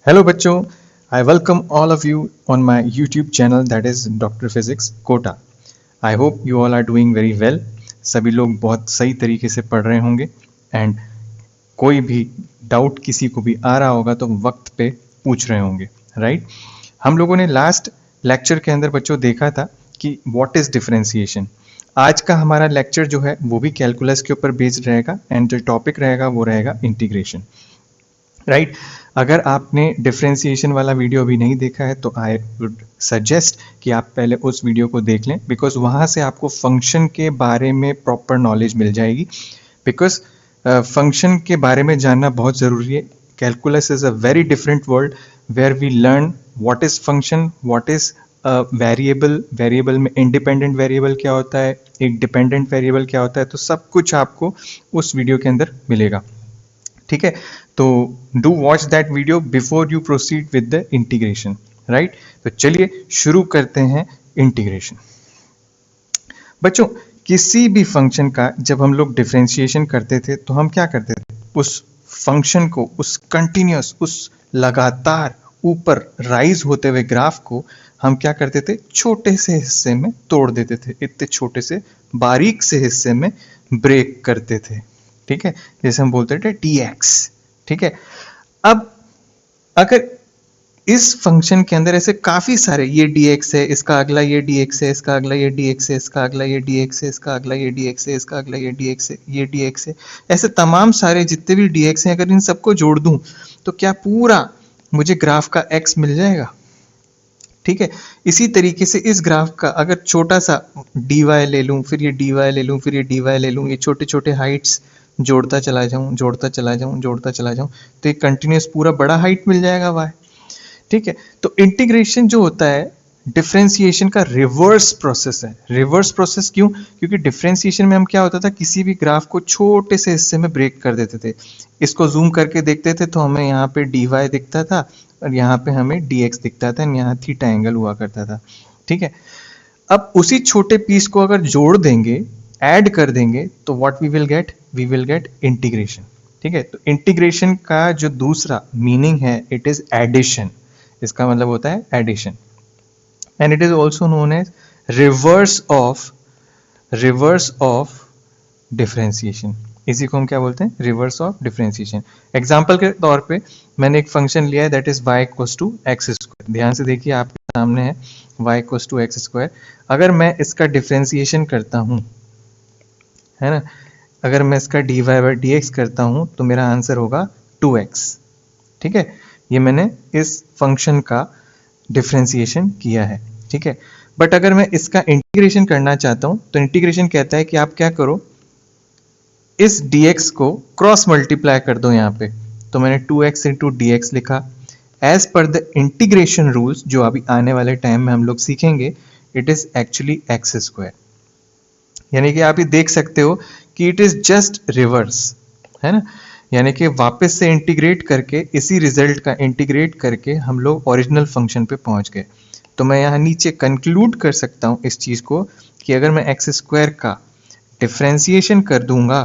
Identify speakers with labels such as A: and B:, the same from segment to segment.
A: Hello बच्चों, I welcome all of you on my YouTube channel that is Dr. Physics Kota. I hope you all are doing very well. सभी लोग बहुत सही तरीके से पढ़ रहे होंगे एंड कोई भी डाउट किसी को भी आ रहा होगा तो वक्त पे पूछ रहे होंगे, राइट? हम लोगों ने लास्ट लेक्चर के अंदर बच्चों देखा था कि व्हाट इज डिफरेंशिएशन. आज का हमारा लेक्चर जो है वो भी कैलकुलस के ऊपर बेस्ड रहेगा एंड जो टॉपिक रहेगा वो रहेगा इंटीग्रेशन, राइट? अगर आपने डिफरेंशिएशन वाला वीडियो अभी नहीं देखा है तो आई वुड सजेस्ट कि आप पहले उस वीडियो को देख लें, बिकॉज वहाँ से आपको फंक्शन के बारे में प्रॉपर नॉलेज मिल जाएगी. बिकॉज फंक्शन के बारे में जानना बहुत ज़रूरी है. Calculus is a very different world where we learn what is function, what is variable, variable में इंडिपेंडेंट वेरिएबल क्या होता है, एक डिपेंडेंट वेरिएबल क्या होता है, तो सब कुछ आपको उस वीडियो के अंदर मिलेगा. ठीक है, तो do watch that video before you proceed with the integration, right? तो चलिए शुरू करते हैं इंटीग्रेशन. बच्चों, किसी भी फंक्शन का जब हम लोग डिफरेंशिएशन करते थे तो हम क्या करते थे? उस फंक्शन को, उस कंटिन्यूस, उस लगातार ऊपर राइज होते हुए ग्राफ को हम क्या करते थे? छोटे से हिस्से में तोड़ देते थे, इतने छोटे से बारीक से हिस्से में ब्रेक करते थे. ठीक है, जैसे हम बोलते थे dx. ठीक है, अब अगर इस फंक्शन के अंदर ऐसे काफी सारे, ये dx है, इसका अगला ये dx है, इसका अगला ये dx है, इसका अगला ये dx है, इसका अगला ये dx है, इसका अगला ये dx है, ये dx है, ऐसे तमाम सारे जितने भी dx हैं, अगर इन सबको जोड़ दूं तो क्या पूरा मुझे ग्राफ का x मिल जाएगा? ठीक है, इसी तरीके से इस ग्राफ का अगर छोटा सा dy ले लूं, फिर ये dy ले लूं, फिर ये dy ले लूं, ये छोटे छोटे हाइट्स जोड़ता चला जाऊं, जोड़ता चला जाऊं, जोड़ता चला जाऊं, तो एक कंटिन्यूस पूरा बड़ा हाइट मिल जाएगा y. ठीक है, तो इंटीग्रेशन जो होता है डिफरेंशिएशन का रिवर्स प्रोसेस है. रिवर्स प्रोसेस क्यों? क्योंकि डिफरेंशिएशन में हम क्या होता था, किसी भी ग्राफ को छोटे से हिस्से में ब्रेक कर देते थे. इसको जूम करके देखते थे तो हमें यहाँ पे dy दिखता था और यहाँ पे हमें dx दिखता था, यहाँ थीटा एंगल हुआ करता था. ठीक है, अब उसी छोटे पीस को अगर जोड़ देंगे, ऐड कर देंगे, तो what we will get? We will get integration. ठीक है, तो इंटीग्रेशन का जो दूसरा मीनिंग है इट इज एडिशन. इसका मतलब होता है addition and it is also known as reverse of differentiation. इसी को हम क्या बोलते हैं? Reverse of differentiation. एग्जाम्पल के तौर पे मैंने एक फंक्शन लिया है that is y equals to x square. ध्यान से देखिए, आपके सामने है y equals to x square. अगर मैं इसका डिफरेंशिएशन करता हूं, है ना, अगर मैं इसका dy बाई dx करता हूं तो मेरा आंसर होगा 2x. ठीक है, ये मैंने इस फंक्शन का डिफरेंशिएशन किया है. ठीक है, बट अगर मैं इसका इंटीग्रेशन करना चाहता हूं तो इंटीग्रेशन कहता है कि आप क्या करो, इस dx को क्रॉस मल्टीप्लाई कर दो यहाँ पे. तो मैंने 2x इंटू dx लिखा. As per the integration rules जो अभी आने वाले टाइम में हम लोग सीखेंगे, it is actually x square. यानी कि आप ये देख सकते हो कि इट इज जस्ट रिवर्स, है ना. यानी कि वापस से इंटीग्रेट करके, इसी रिजल्ट का इंटीग्रेट करके हम लोग ओरिजिनल फंक्शन पे पहुंच गए. तो मैं यहाँ नीचे कंक्लूड कर सकता हूँ इस चीज को कि अगर मैं एक्स स्क्वायर का डिफरेंशिएशन कर दूंगा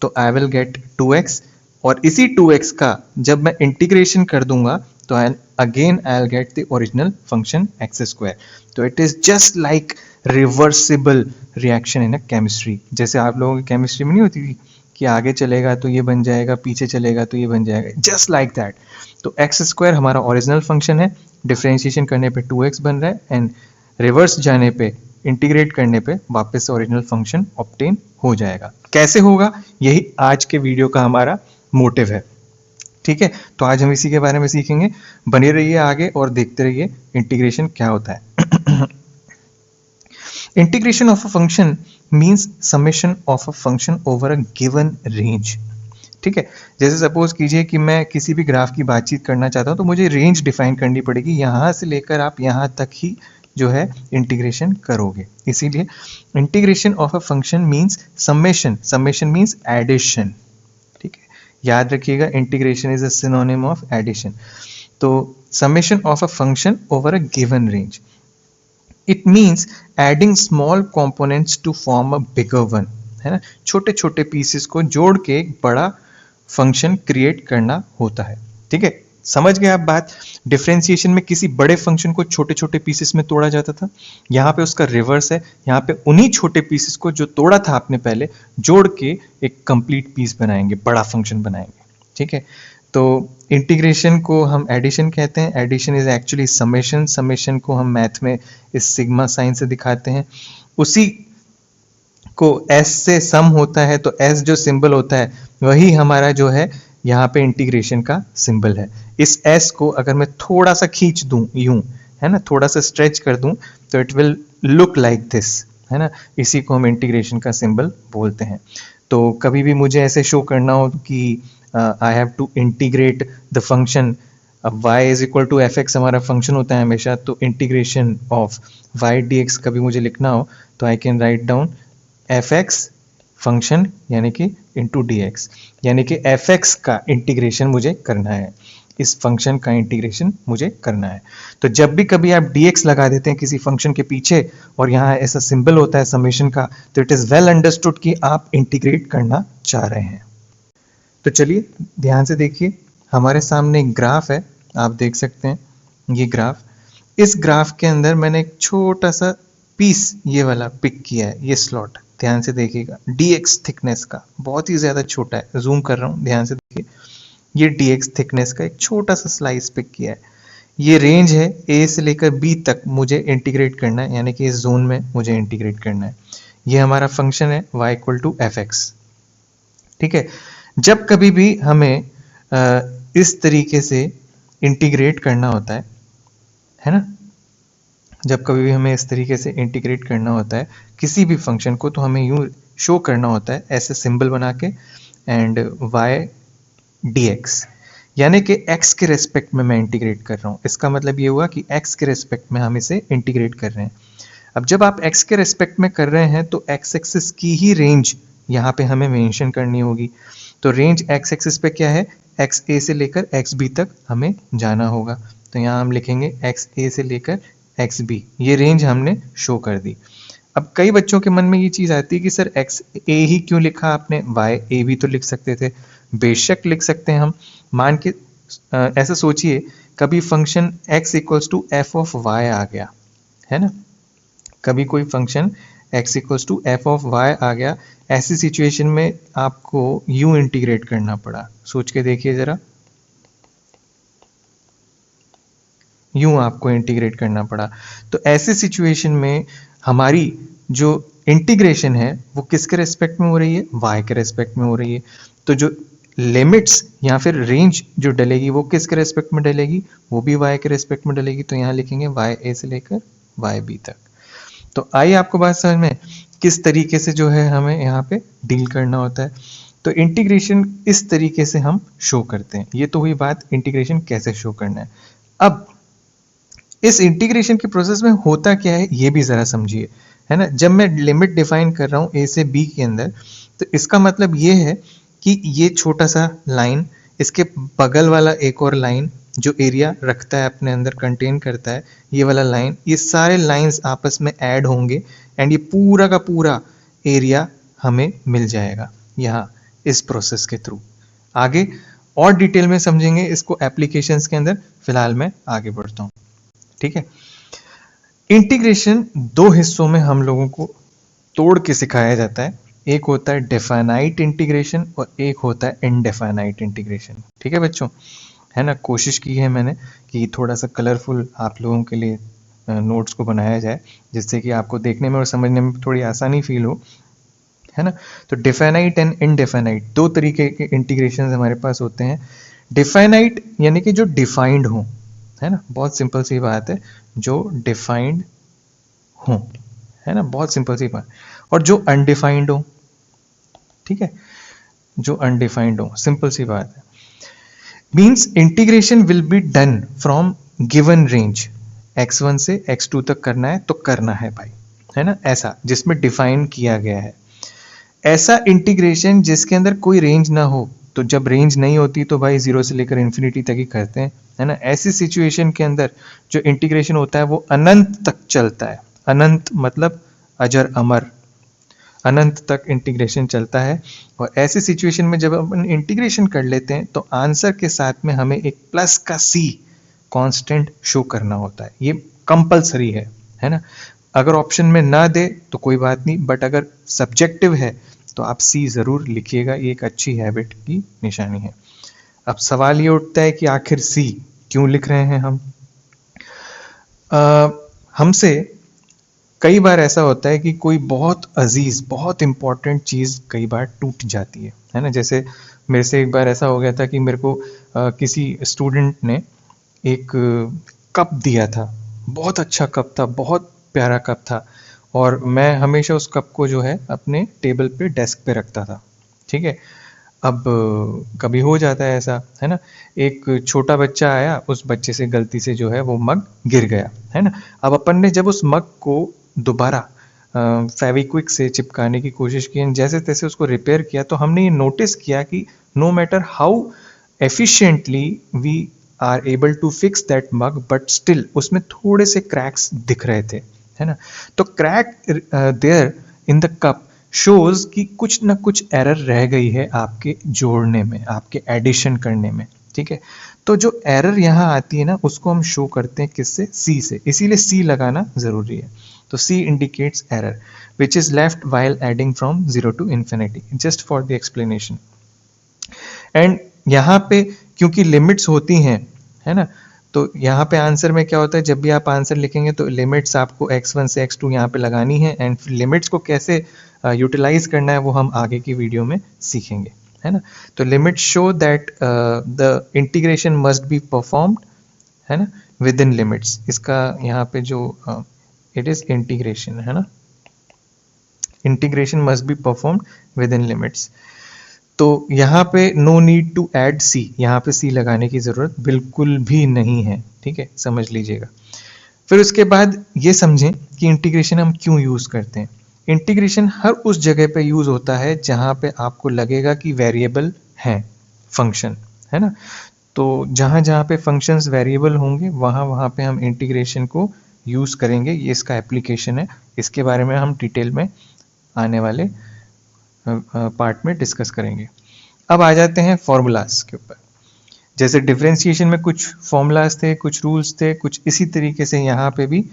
A: तो आई विल गेट 2x, और इसी 2x का जब मैं इंटीग्रेशन कर दूंगा तो I will get the original function x square. तो it is just like reversible reaction in a chemistry. जैसे आप लोगों की केमिस्ट्री में नहीं होती थी कि आगे चलेगा तो ये बन जाएगा, पीछे चलेगा तो ये बन जाएगा, जस्ट लाइक दैट. तो एक्स स्क्वायर हमारा ओरिजिनल फंक्शन है, डिफरेंशिएशन करने पे 2x बन रहा है एंड रिवर्स जाने पे, इंटीग्रेट करने पे वापस से ओरिजिनल फंक्शन ऑब्टेन हो जाएगा. कैसे होगा, यही आज के वीडियो का हमारा मोटिव है. ठीक है, तो आज हम इसी के बारे में सीखेंगे. बने रहिए आगे और देखते रहिए इंटीग्रेशन क्या होता है. Integration of a function means summation of a function over a given range. ठीक है, जैसे सपोज कीजिए कि मैं किसी भी ग्राफ की बातचीत करना चाहता हूं तो मुझे रेंज डिफाइन करनी पड़ेगी. यहां से लेकर आप यहां तक ही जो है इंटीग्रेशन करोगे. इसीलिए integration of a function means summation. Summation means addition. ठीक है, याद रखिएगा, integration is a synonym of addition. तो summation of a function over a given range, it means adding small components to form a bigger one. है ना, छोटे छोटे pieces को जोड़ के एक बड़ा फंक्शन क्रिएट करना होता है. ठीक है, समझ गए आप बात? डिफरेंशिएशन में किसी बड़े फंक्शन को छोटे छोटे पीसेस में तोड़ा जाता था, यहाँ पे उसका रिवर्स है, यहाँ पे उन्हीं छोटे पीसेस को जो तोड़ा था आपने पहले जोड़ के एक कंप्लीट पीस बनाएंगे, बड़ा फंक्शन बनाएंगे। ठीक है, तो इंटीग्रेशन को हम एडिशन कहते हैं, addition is actually summation, summation को हम मैथ में इस सिग्मा साइन से दिखाते हैं। उसी को s से सम होता है, तो s जो सिंबल होता है वही हमारा जो है यहाँ पे इंटीग्रेशन का सिंबल है। इस s को अगर मैं थोड़ा सा खींच दूं यूं, है ना, थोड़ा सा स्ट्रेच कर दूं, तो it will look like this, है ना, इसी को हम इंटीग्रेशन का सिंबल बोलते हैं। तो कभी भी मुझे ऐसे शो करना हो कि I have to integrate the function, अब y is equal to f x हमारा फंक्शन होता है हमेशा, तो इंटीग्रेशन ऑफ y dx कभी मुझे लिखना हो तो I can write down F x function यानी कि इंटू डी एक्स, यानी कि एफ एक्स का इंटीग्रेशन मुझे करना है, इस फंक्शन का इंटीग्रेशन मुझे करना है। तो जब भी कभी आप dx लगा देते हैं किसी फंक्शन के पीछे और यहाँ ऐसा सिंबल होता है समेशन का, तो इट इज वेल अंडरस्टूड कि आप इंटीग्रेट करना चाह रहे हैं। तो चलिए ध्यान से देखिए, हमारे सामने एक ग्राफ है, आप देख सकते हैं ये ग्राफ। इस ग्राफ के अंदर मैंने एक छोटा सा पीस ये वाला पिक किया है, ये स्लॉट, ध्यान से देखिएगा, dx थिकनेस का, बहुत ही ज्यादा छोटा है, जूम कर रहा हूं, ध्यान से देखिए, ये dx थिकनेस का एक छोटा सा स्लाइस पिक किया है। ये रेंज है a से लेकर b तक मुझे इंटीग्रेट करना है, यानी कि इस जोन में मुझे इंटीग्रेट करना है। ये हमारा फंक्शन है y equal to f x. ठीक है, जब कभी भी हमें इस तरीके से इंटीग्रेट करना होता है ना, जब कभी भी हमें इस तरीके से इंटीग्रेट करना होता है किसी भी फंक्शन को, तो हमें यूं शो करना होता है ऐसे सिंबल बना के, एंड y dx, यानी कि x के रेस्पेक्ट में मैं इंटीग्रेट कर रहा हूं। इसका मतलब ये हुआ कि x के रेस्पेक्ट में हम इसे इंटीग्रेट कर रहे हैं। अब जब आप x के रेस्पेक्ट में कर रहे हैं तो x एक्सिस की ही रेंज यहाँ पे हमें मेंशन करनी होगी। तो रेंज x एक्सिस पे क्या है, x a से लेकर x b तक हमें जाना होगा। तो यहाँ हम लिखेंगे x a से लेकर एक्स बी, ये रेंज हमने शो कर दी। अब कई बच्चों के मन में ये चीज आती है कि सर एक्स ए ही क्यों लिखा आपने, वाई ए भी तो लिख सकते थे। बेशक लिख सकते हैं हम, मान के ऐसा सोचिए कभी function x equals to F of Y आ गया, है ना, कभी कोई function x equals to F of Y आ गया, ऐसी सिचुएशन में आपको यूं इंटीग्रेट करना पड़ा, सोच के देखिए जरा, यूं आपको इंटीग्रेट करना पड़ा। तो ऐसे सिचुएशन में हमारी जो इंटीग्रेशन है वो किसके रेस्पेक्ट में हो रही है, y के रेस्पेक्ट में हो रही है। तो जो लिमिट्स या फिर रेंज जो डलेगी वो किसके रेस्पेक्ट में डलेगी, वो भी y के रेस्पेक्ट में डलेगी। तो यहाँ लिखेंगे y a से लेकर y b तक। तो आइए आपको बात समझ में किस तरीके से जो है हमें यहाँ पे डील करना होता है। तो इंटीग्रेशन इस तरीके से हम शो करते हैं। ये तो हुई बात इंटीग्रेशन कैसे शो करना है। अब इस इंटीग्रेशन के प्रोसेस में होता क्या है ये भी जरा समझिए, है ना। जब मैं लिमिट डिफाइन कर रहा हूँ a से b के अंदर, तो इसका मतलब ये है कि ये छोटा सा लाइन, इसके बगल वाला एक और लाइन जो एरिया रखता है अपने अंदर, कंटेन करता है, ये वाला लाइन, ये सारे लाइंस आपस में ऐड होंगे एंड ये पूरा का पूरा एरिया हमें मिल जाएगा यहाँ इस प्रोसेस के थ्रू। आगे और डिटेल में समझेंगे इसको एप्लीकेशंस के अंदर, फिलहाल मैं आगे बढ़ता हूँ। ठीक है, इंटीग्रेशन दो हिस्सों में हम लोगों को तोड़ के सिखाया जाता है, एक होता है डेफिनाइट इंटीग्रेशन और एक होता है इनडेफिनाइट इंटीग्रेशन। ठीक है बच्चों, है ना, कोशिश की है मैंने कि थोड़ा सा कलरफुल आप लोगों के लिए नोट्स को बनाया जाए, जिससे कि आपको देखने में और समझने में थोड़ी आसानी फील हो, है ना। तो डेफिनाइट एंड इनडेफिनाइट दो तरीके के इंटीग्रेशन हमारे पास होते हैं। डेफिनाइट यानी कि जो डिफाइंड हो, है ना, बहुत सिंपल सी बात है, जो डिफाइंड हो, है ना, बहुत सिंपल सी बात। और जो अनडिफाइंड हो, ठीक है, जो अनडिफाइंड हो, सिंपल सी बात है। Means integration will be done from given range, x1 से x2 तक करना है तो करना है भाई, है ना, ऐसा जिसमें डिफाइन किया गया है। ऐसा इंटीग्रेशन जिसके अंदर कोई रेंज ना हो, तो जब रेंज नहीं होती तो भाई 0 से लेकर इन्फिनिटी तक ही करते हैं, है ना। ऐसी सिचुएशन के अंदर जो इंटीग्रेशन होता है वो अनंत तक चलता है। अनंत मतलब अजर अमर, अनंत तक इंटीग्रेशन चलता है। और ऐसी सिचुएशन में जब अपन इंटीग्रेशन कर लेते हैं तो आंसर के साथ में हमें एक प्लस का c कांस्टेंट शो करना होता है। ये कंपलसरी है ना। अगर ऑप्शन में ना दे तो कोई बात नहीं, बट अगर सब्जेक्टिव है तो आप c जरूर लिखिएगा, ये एक अच्छी हैबिट की निशानी है। अब सवाल ये उठता है कि आखिर c क्यों लिख रहे हैं हम। हमसे कई बार ऐसा होता है कि कोई बहुत अजीज, बहुत इंपॉर्टेंट चीज कई बार टूट जाती है ना। जैसे मेरे से एक बार ऐसा हो गया था कि मेरे को किसी स्टूडेंट ने एक कप दिया था, बहुत अच्छा कप था, बहुत प्यारा कप था, और मैं हमेशा उस कप को जो है अपने टेबल पे, डेस्क पे रखता था। ठीक है, अब कभी हो जाता है ऐसा, है ना। एक छोटा बच्चा आया, उस बच्चे से गलती से जो है वो मग गिर गया, है ना। अब अपन ने जब उस मग को दोबारा फेविक्विक से चिपकाने की कोशिश की, जैसे तैसे उसको रिपेयर किया, तो हमने ये नोटिस किया कि no matter how efficiently we are able to fix that mug, but still उसमें थोड़े से क्रैक्स दिख रहे थे, है ना। तो crack there in the cup shows कि कुछ ना कुछ एरर रह गई है आपके जोड़ने में, आपके एडिशन करने में। ठीक है, तो जो एरर यहाँ आती है ना, उसको हम शो करते हैं किससे, सी से, इसीलिए सी लगाना जरूरी है। तो C indicates error which is left while adding from 0 to infinity, just for the explanation. And यहाँ पे क्योंकि लिमिट्स होती हैं, है ना, तो यहाँ पे आंसर में क्या होता है, जब भी आप आंसर लिखेंगे तो लिमिट्स आपको x1 से x2 यहाँ पे लगानी है, एंड लिमिट्स को कैसे यूटिलाइज करना है वो हम आगे की वीडियो में सीखेंगे, है ना। तो limit show that the integration must be performed, है ना, विद इन लिमिट्स। इसका यहाँ पे जो इट इज इंटीग्रेशन, है ना, integration must be performed with in limits. तो यहाँ पे नो नीड टू ऐड सी, यहाँ पे सी लगाने की जरूरत बिल्कुल भी नहीं है। ठीक है, समझ लीजिएगा। फिर उसके बाद ये समझें कि इंटीग्रेशन हम क्यों यूज करते हैं। इंटीग्रेशन हर उस जगह पे यूज होता है जहाँ पे आपको लगेगा कि वेरिएबल है फंक्शन, है ना। तो जहाँ जहाँ पे फंक्शंस वेरिएबल होंगे वहाँ वहाँ पे हम इंटीग्रेशन को यूज करेंगे, ये इसका एप्लीकेशन है। इसके बारे में हम डिटेल में आने वाले पार्ट में डिस्कस करेंगे। अब आ जाते हैं फॉर्मूलाज के ऊपर। जैसे डिफरेंशिएशन में कुछ फॉर्मूलाज थे, कुछ रूल्स थे, कुछ इसी तरीके से यहाँ पे भी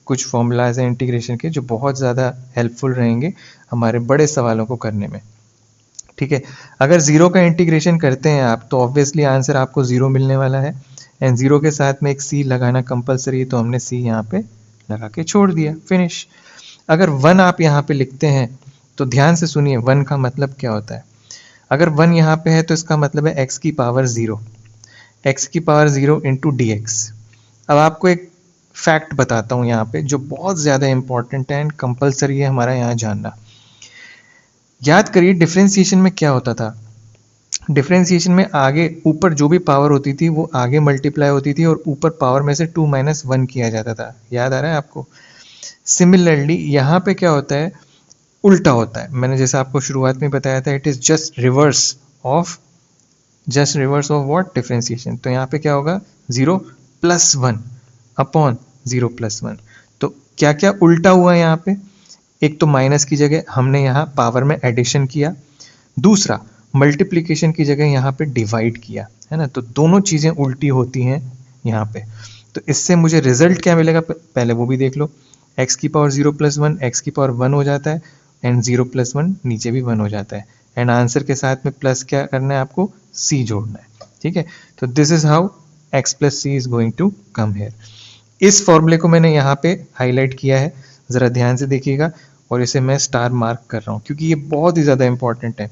A: कुछ फॉर्मूलाज हैं इंटीग्रेशन के, जो बहुत ज़्यादा हेल्पफुल रहेंगे हमारे बड़े सवालों को करने में। ठीक है, अगर जीरो का इंटीग्रेशन करते हैं आप तो ऑब्वियसली आंसर आपको जीरो मिलने वाला है, एंड जीरो के साथ में एक सी लगाना कंपलसरी है, तो हमने सी यहाँ पे लगा के छोड़ दिया, फिनिश। अगर वन आप यहाँ पे लिखते हैं तो ध्यान से सुनिए, वन का मतलब क्या होता है। अगर वन यहाँ पे है तो इसका मतलब है एक्स की पावर जीरो, एक्स की power zero into D x. अब आपको एक फैक्ट बताता हूँ यहाँ पे जो बहुत ज़्यादा इंपॉर्टेंट है एंड कंपलसरी है हमारा यहाँ जानना। याद करिए डिफरेंशिएशन में क्या होता था। डिफरेंशिएशन में आगे ऊपर जो भी पावर होती थी वो आगे मल्टीप्लाई होती थी और ऊपर पावर में से 2 - 1 किया जाता था। याद आ रहा है आपको। सिमिलरली यहाँ पे क्या होता है, उल्टा होता है। मैंने जैसा आपको शुरुआत में बताया था, it is just reverse of what, differentiation. तो यहाँ पे क्या होगा, 0 + 1 अपॉन 0 + 1। तो क्या क्या उल्टा हुआ यहाँ पे, एक तो माइनस की जगह हमने यहाँ पावर में एडिशन किया, दूसरा मल्टीप्लिकेशन की जगह यहाँ पे डिवाइड किया, है ना। तो दोनों चीजें उल्टी होती हैं यहाँ पे। तो इससे मुझे रिजल्ट क्या मिलेगा पहले वो भी देख लो। x की पावर 0 + 1 x की पावर 1 हो जाता है, एंड 0 + 1 नीचे भी 1 हो जाता है, एंड आंसर के साथ में प्लस क्या करना है, आपको c जोड़ना है। ठीक है, तो this is how x + c is going to come here. इस फॉर्मूले को मैंने यहाँ पे हाईलाइट किया है, जरा ध्यान से देखिएगा, और इसे मैं स्टार मार्क कर रहा हूँ क्योंकि ये बहुत ही ज्यादा इंपॉर्टेंट है।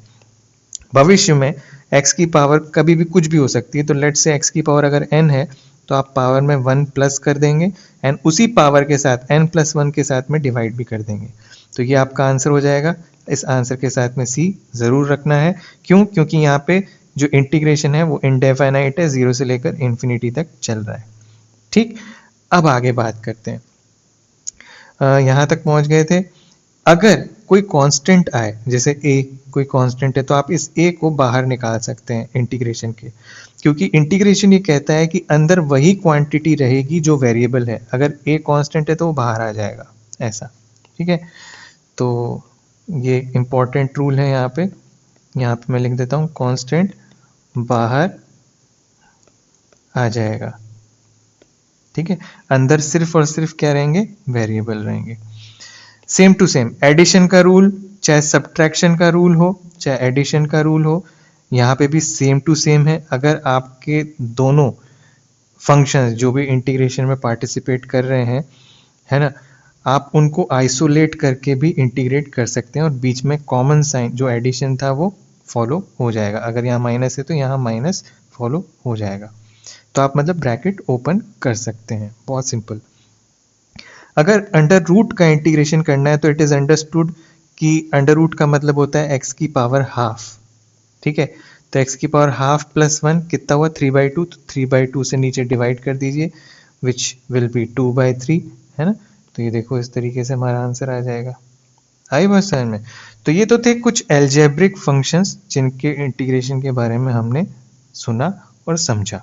A: भविष्य में x की पावर कभी भी कुछ भी हो सकती है, तो लेट से x की पावर अगर n है तो आप पावर में 1 प्लस कर देंगे, एंड उसी पावर के साथ n + 1 के साथ में डिवाइड भी कर देंगे, तो ये आपका आंसर हो जाएगा। इस आंसर के साथ में c जरूर रखना है। क्यों? क्योंकि यहाँ पे जो इंटीग्रेशन है वो इनडेफिनाइट है, 0 से लेकर इन्फिनिटी तक चल रहा है। ठीक, अब आगे बात करते हैं। यहाँ तक पहुंच गए थे। अगर कोई कांस्टेंट आए, जैसे a कोई कांस्टेंट है, तो आप इस a को बाहर निकाल सकते हैं इंटीग्रेशन के, क्योंकि इंटीग्रेशन ये कहता है कि अंदर वही क्वांटिटी रहेगी जो वेरिएबल है। अगर a कांस्टेंट है तो वो बाहर आ जाएगा, ऐसा। ठीक है, तो ये इंपॉर्टेंट रूल है यहाँ पे मैं लिख देता हूँ, कांस्टेंट बाहर आ जाएगा, ठीक है। अंदर सिर्फ और सिर्फ क्या रहेंगे, वेरिएबल रहेंगे। सेम टू सेम एडिशन का रूल, चाहे सब्ट्रैक्शन का रूल हो, चाहे एडिशन का रूल हो, यहाँ पे भी सेम टू सेम है। अगर आपके दोनों फंक्शंस जो भी इंटीग्रेशन में पार्टिसिपेट कर रहे हैं, है ना, आप उनको आइसोलेट करके भी इंटीग्रेट कर सकते हैं और बीच में कॉमन साइन जो एडिशन था वो फॉलो हो जाएगा। अगर यहाँ माइनस है तो यहाँ माइनस फॉलो हो जाएगा। तो आप मतलब ब्रैकेट ओपन कर सकते हैं, बहुत सिंपल। अगर अंडर रूट का इंटीग्रेशन करना है तो इट इज अंडरस्टूड कि अंडर रूट का मतलब होता है एक्स की पावर हाफ, ठीक है। तो एक्स की पावर हाफ प्लस 1 कितना हुआ, 3/2। तो 3/2 से नीचे डिवाइड कर दीजिए, विच विल बी 2/3, है ना। तो ये देखो इस तरीके से हमारा आंसर आ जाएगा। आई बात समझ में। तो ये तो थे कुछ एल्जेब्रिक फंक्शंस जिनके इंटीग्रेशन के बारे में हमने सुना और समझा।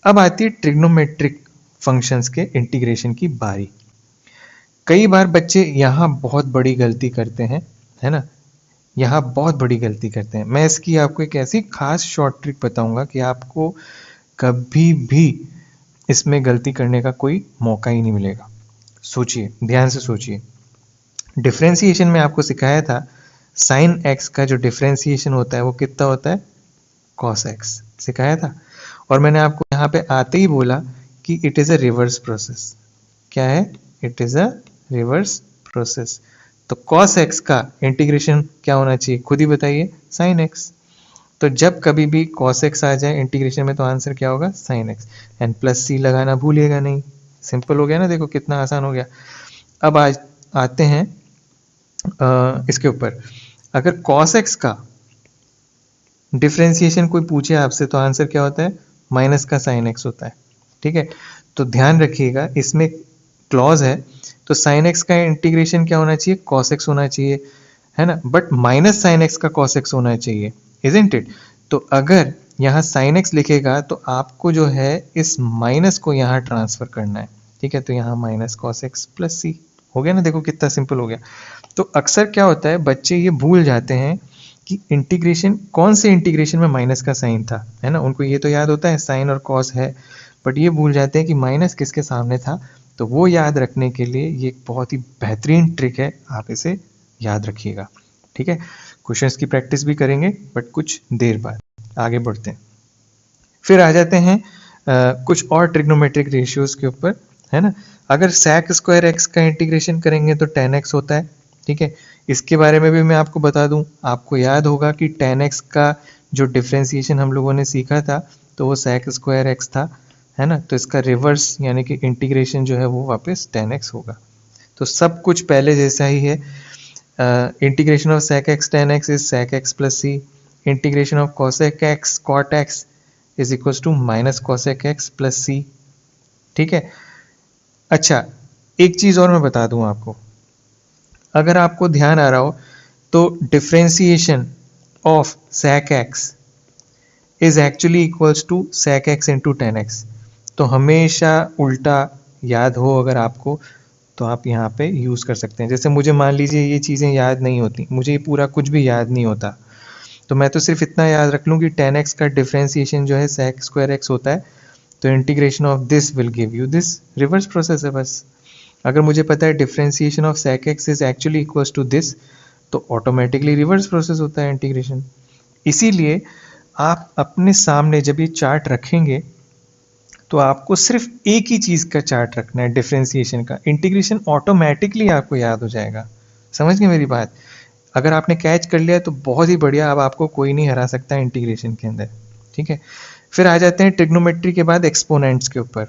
A: अब आती है ट्रिग्नोमेट्रिक फंक्शंस के इंटीग्रेशन की बारी। कई बार बच्चे यहाँ बहुत बड़ी गलती करते हैं, है ना, यहाँ बहुत बड़ी गलती करते हैं। मैं इसकी आपको एक ऐसी खास शॉर्ट ट्रिक बताऊंगा कि आपको कभी भी इसमें गलती करने का कोई मौका ही नहीं मिलेगा। सोचिए, ध्यान से सोचिए। डिफरेंशिएशन में आपको सिखाया था साइन एक्स का जो डिफरेंशिएशन होता है वो कितना होता है, कॉस एक्स, सिखाया था। और मैंने आपको यहाँ पे आते ही बोला कि it is a reverse process. क्या है, it is a reverse process. तो cos x का इंटीग्रेशन क्या होना चाहिए, खुद ही बताइए, sin x। तो जब कभी भी cos x आ जाए इंटीग्रेशन में तो आंसर क्या होगा, sin x। And plus c लगाना भूलिएगा नहीं। सिंपल हो गया ना, देखो कितना आसान हो गया। अब आज आते हैं इसके ऊपर। अगर cos x का डिफरेंशिएशन कोई पूछे आपसे तो आंसर क्या होता है, माइनस का sin x होता है, ठीक है। तो ध्यान रखिएगा, इसमें क्लॉज है तो sin x का इंटीग्रेशन क्या होना चाहिए, cos x होना चाहिए, है ना। बट माइनस sin x का cos x होना चाहिए, इजंट इट। तो अगर यहाँ sin x लिखेगा तो आपको जो है इस माइनस को यहाँ ट्रांसफर करना है, ठीक है। तो यहाँ minus cos x plus c हो गया ना, देखो कितना सिंपल हो गया। तो अक्सर क्या होता है, बच्चे ये भूल जाते हैं कि इंटीग्रेशन, कौन से इंटीग्रेशन में माइनस का साइन था, है ना। उनको ये तो याद होता है साइन और कॉस है, बट ये भूल जाते हैं कि माइनस किसके सामने था। तो वो याद रखने के लिए ये एक बहुत ही बेहतरीन ट्रिक है, आप इसे याद रखिएगा, ठीक है। क्वेश्चंस की प्रैक्टिस भी करेंगे बट कुछ देर बाद। आगे बढ़ते हैं, फिर आ जाते हैं कुछ और ट्रिग्नोमेट्रिक रेशियोज के ऊपर, है ना। अगर sec स्क्वायर x का इंटीग्रेशन करेंगे तो tan x होता है, ठीक है। इसके बारे में भी मैं आपको बता दूं, आपको याद होगा कि tan x का जो डिफरेंशिएशन हम लोगों ने सीखा था तो वो sec स्क्वायर x था, है ना। तो इसका रिवर्स यानी कि इंटीग्रेशन जो है वो वापस tan x होगा। तो सब कुछ पहले जैसा ही है। Integration of sec x tan x is sec x plus c। Integration of cosec x cot x is equal to minus cosec x plus c, ठीक है। अच्छा, एक चीज और मैं बता दूं आपको, अगर आपको ध्यान आ रहा हो तो differentiation of sec x is actually equals to sec x into tan x। तो हमेशा उल्टा याद हो अगर आपको, तो आप यहाँ पे यूज कर सकते हैं। जैसे मुझे मान लीजिए ये चीजें याद नहीं होती, मुझे ये पूरा कुछ भी याद नहीं होता, तो मैं तो सिर्फ इतना याद रख लूँ कि tan x का डिफरेंशिएशन जो है sec स्क्वायर x होता है, तो integration of this will give you this. Reverse process है बस। अगर मुझे पता है differentiation of sec x is actually equals to this, तो ऑटोमेटिकली रिवर्स प्रोसेस होता है इंटीग्रेशन। इसीलिए आप अपने सामने जब ये चार्ट रखेंगे तो आपको सिर्फ एक ही चीज का चार्ट रखना है, डिफरेंशिएशन का। इंटीग्रेशन ऑटोमेटिकली आपको याद हो जाएगा। समझ गए मेरी बात। अगर आपने कैच कर लिया तो बहुत ही बढ़िया, अब आपको कोई नहीं हरा सकता इंटीग्रेशन के अंदर, ठीक है। फिर आ जाते हैं ट्रिग्नोमेट्री के बाद एक्सपोनेंट्स के ऊपर,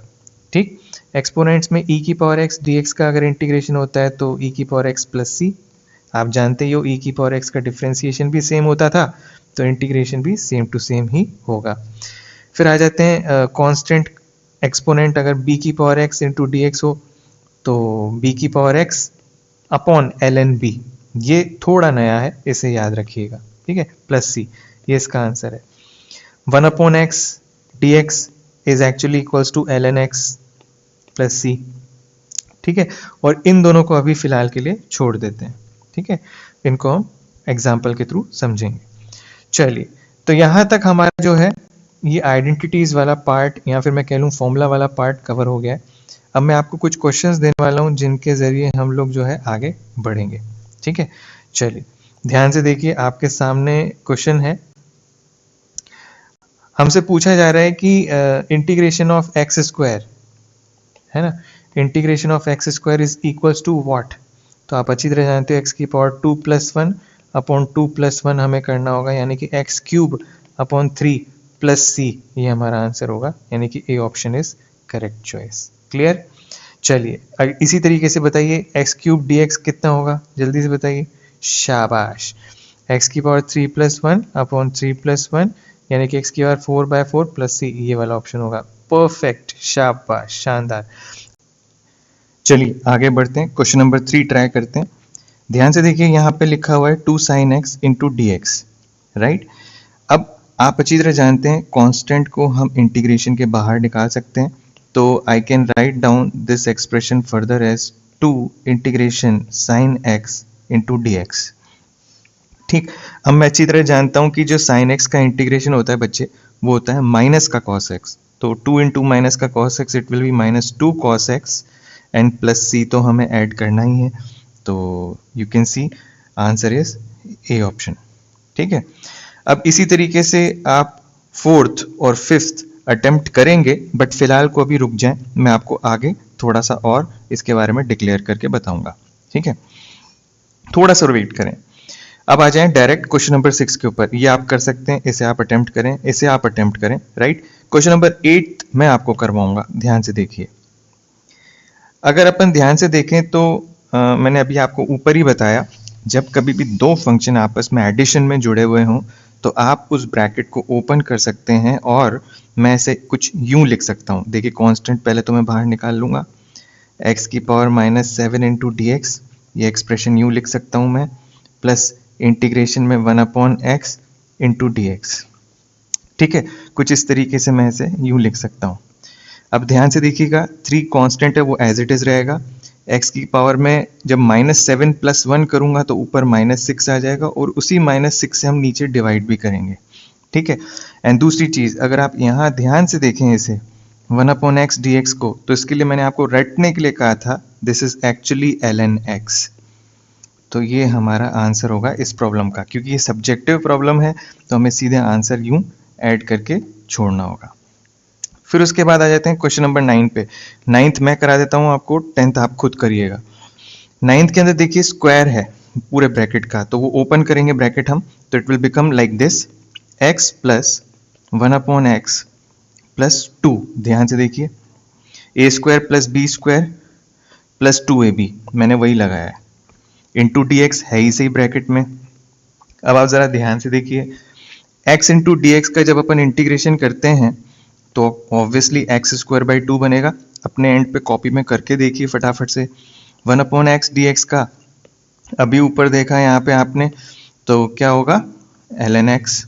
A: ठीक। एक्सपोनेंट्स में e की पावर x dx का अगर इंटीग्रेशन होता है तो e की पावर x प्लस c। आप जानते ही हो e की पावर x का डिफरेंशिएशन भी सेम होता था, तो इंटीग्रेशन भी सेम टू सेम ही होगा। फिर आ जाते हैं कांस्टेंट एक्सपोनेंट, अगर b की power x into D x हो तो b की power x upon ln b। ये थोड़ा नया है, इसे याद रखिएगा, ठीक है, प्लस c, ये इसका आंसर है। 1 upon x dx is actually equals to ln x plus c, ठीक है। और इन दोनों को अभी फिलहाल के लिए छोड़ देते हैं, ठीक है, इनको हम एग्जाम्पल के थ्रू समझेंगे। चलिए, तो यहाँ तक हमारा जो है ये आइडेंटिटीज वाला पार्ट या फिर मैं कह लूँ फॉर्मूला वाला पार्ट कवर हो गया है। अब मैं आपको कुछ क्वेश्चंस देने वाला हूँ जिनके जरिए हम लोग जो है आगे बढ़ेंगे। ठीक है, चलिए ध्यान से देखिए, आपके सामने क्वेश्चन है। हमसे पूछा जा रहा है कि इंटीग्रेशन ऑफ एक्स स्क्वायर है ना, integration of x square is equals to what. तो आप अच्छी तरह जानते हो एक्स की पावर 2 + 1 अपॉन 2 + 1 हमें करना होगा, यानी कि एक्स क्यूब अपॉन 3 + c, ये हमारा आंसर होगा, यानी कि A option is correct choice. Clear. चलिए इसी तरीके से बताइए एक्स क्यूब dx कितना होगा, जल्दी से बताइए। शाबाश, एक्स की पावर 3 + 1 अपॉन 3 + 1, यानी कि एक्स की पावर 4/4 + c, ये वाला ऑप्शन होगा। परफेक्ट, शाबाश, शानदार। चलिए आगे बढ़ते हैं, क्वेश्चन नंबर 3 ट्राई करते हैं। ध्यान से देखिए, यहाँ पे लिखा हुआ है 2 sin x into dx, right. अब आप अच्छी तरह जानते हैं कांस्टेंट को हम इंटीग्रेशन के बाहर निकाल सकते हैं, तो I can write down this expression further as 2 integration sin x into dx। ठीक, अब मैं अच्छी तरह जानता हूं कि जो sin x का इंटीग्रेशन होता है बच्चे, वो होता है माइनस का cos x, तो 2 इंटू माइनस का cos x it will be -2 cos x and plus c तो हमें ऐड करना ही है, तो you can see answer is A option. ठीक है, अब इसी तरीके से आप 4th और 5th अटेम्प्ट करेंगे, बट फिलहाल को अभी रुक जाएं, मैं आपको आगे थोड़ा सा और इसके बारे में डिक्लेयर करके बताऊंगा। ठीक है, थोड़ा सा वेट करें। अब आ जाएं डायरेक्ट क्वेश्चन नंबर 6 के ऊपर। ये आप कर सकते हैं, इसे आप अटेम्प्ट करें, इसे आप अटेम्प्ट करें, राइट। क्वेश्चन नंबर 8 मैं आपको करवाऊंगा, ध्यान से देखिए। अगर अपन ध्यान से देखें तो मैंने अभी आपको ऊपर ही बताया, जब कभी भी दो फंक्शन आपस में एडिशन में जुड़े हुए हों तो आप उस ब्रैकेट को ओपन कर सकते हैं और मैं इसे कुछ यूं लिख सकता हूं। देखिए कांस्टेंट पहले तो मैं बाहर निकाल लूंगा, x की पावर -7 इंटू dx, ये एक्सप्रेशन यूं लिख सकता हूं मैं, प्लस इंटीग्रेशन में 1/x इंटू dx। ठीक है, कुछ इस तरीके से मैं इसे यूं लिख सकता हूं। अब ध्यान से देखिएगा, 3 कांस्टेंट है वो एज इट इज रहेगा। x की पावर में जब -7 + 1 करूंगा तो ऊपर -6 आ जाएगा और उसी -6 से हम नीचे डिवाइड भी करेंगे। ठीक है, एंड दूसरी चीज, अगर आप यहाँ ध्यान से देखें इसे 1/x dx को, तो इसके लिए मैंने आपको रटने के लिए कहा था, this is actually ln x। तो ये हमारा आंसर होगा इस प्रॉब्लम का, क्योंकि ये सब्जेक्टिव प्रॉब्लम है तो हमें सीधे आंसर यूं ऐड करके छोड़ना होगा। फिर उसके बाद आ जाते हैं क्वेश्चन नंबर 9 पे। 9th मैं करा देता हूं आपको, 10th आप खुद करिएगा। 9th के अंदर देखिए स्क्वायर है पूरे ब्रैकेट का, तो वो ओपन करेंगे ब्रैकेट हम, तो it will become like this, x plus 1/x plus 2। ध्यान से देखिए, a square plus b square plus 2ab, मैंने वही लगाया है, इंटू dx है ही सही ब्रैकेट में। अब आप जरा ध्यान से देखिए, x इंटू dx का जब अपन इंटीग्रेशन करते हैं तो ऑब्वियसली x²/2 बनेगा। अपने एंड पे कॉपी में करके देखिए फटाफट से। 1/x dx का अभी ऊपर देखा यहाँ पे आपने, तो क्या होगा, ln x।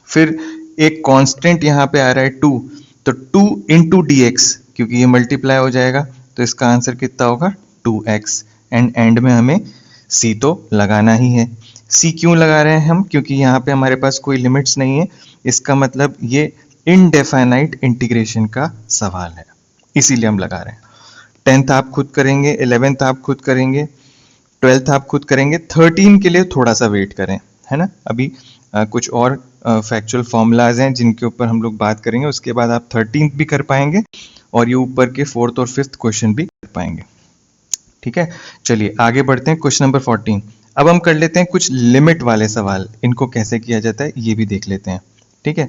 A: फिर एक कांस्टेंट यहाँ पे आ रहा है 2, तो 2 इंटू dx, क्योंकि ये मल्टीप्लाई हो जाएगा तो इसका आंसर कितना होगा, 2x। एंड में हमें c तो लगाना ही है। c क्यों लगा रहे हैं हम, क्योंकि यहाँ पे हमारे पास कोई लिमिट्स नहीं है, इसका मतलब ये इनडेफिनाइट इंटीग्रेशन का सवाल है, इसीलिए हम लगा रहे हैं। 10th आप खुद करेंगे, 11th आप खुद करेंगे, 12th आप खुद करेंगे। 13 के लिए थोड़ा सा वेट करें, है ना। अभी कुछ और फैक्चुअल फॉर्मूलाज हैं जिनके ऊपर हम लोग बात करेंगे, उसके बाद आप 13th भी कर पाएंगे और ये ऊपर के 4th और 5th क्वेश्चन भी कर पाएंगे। ठीक है, चलिए आगे बढ़ते हैं, क्वेश्चन नंबर 14। अब हम कर लेते हैं कुछ लिमिट वाले सवाल, इनको कैसे किया जाता है ये भी देख लेते हैं। ठीक है,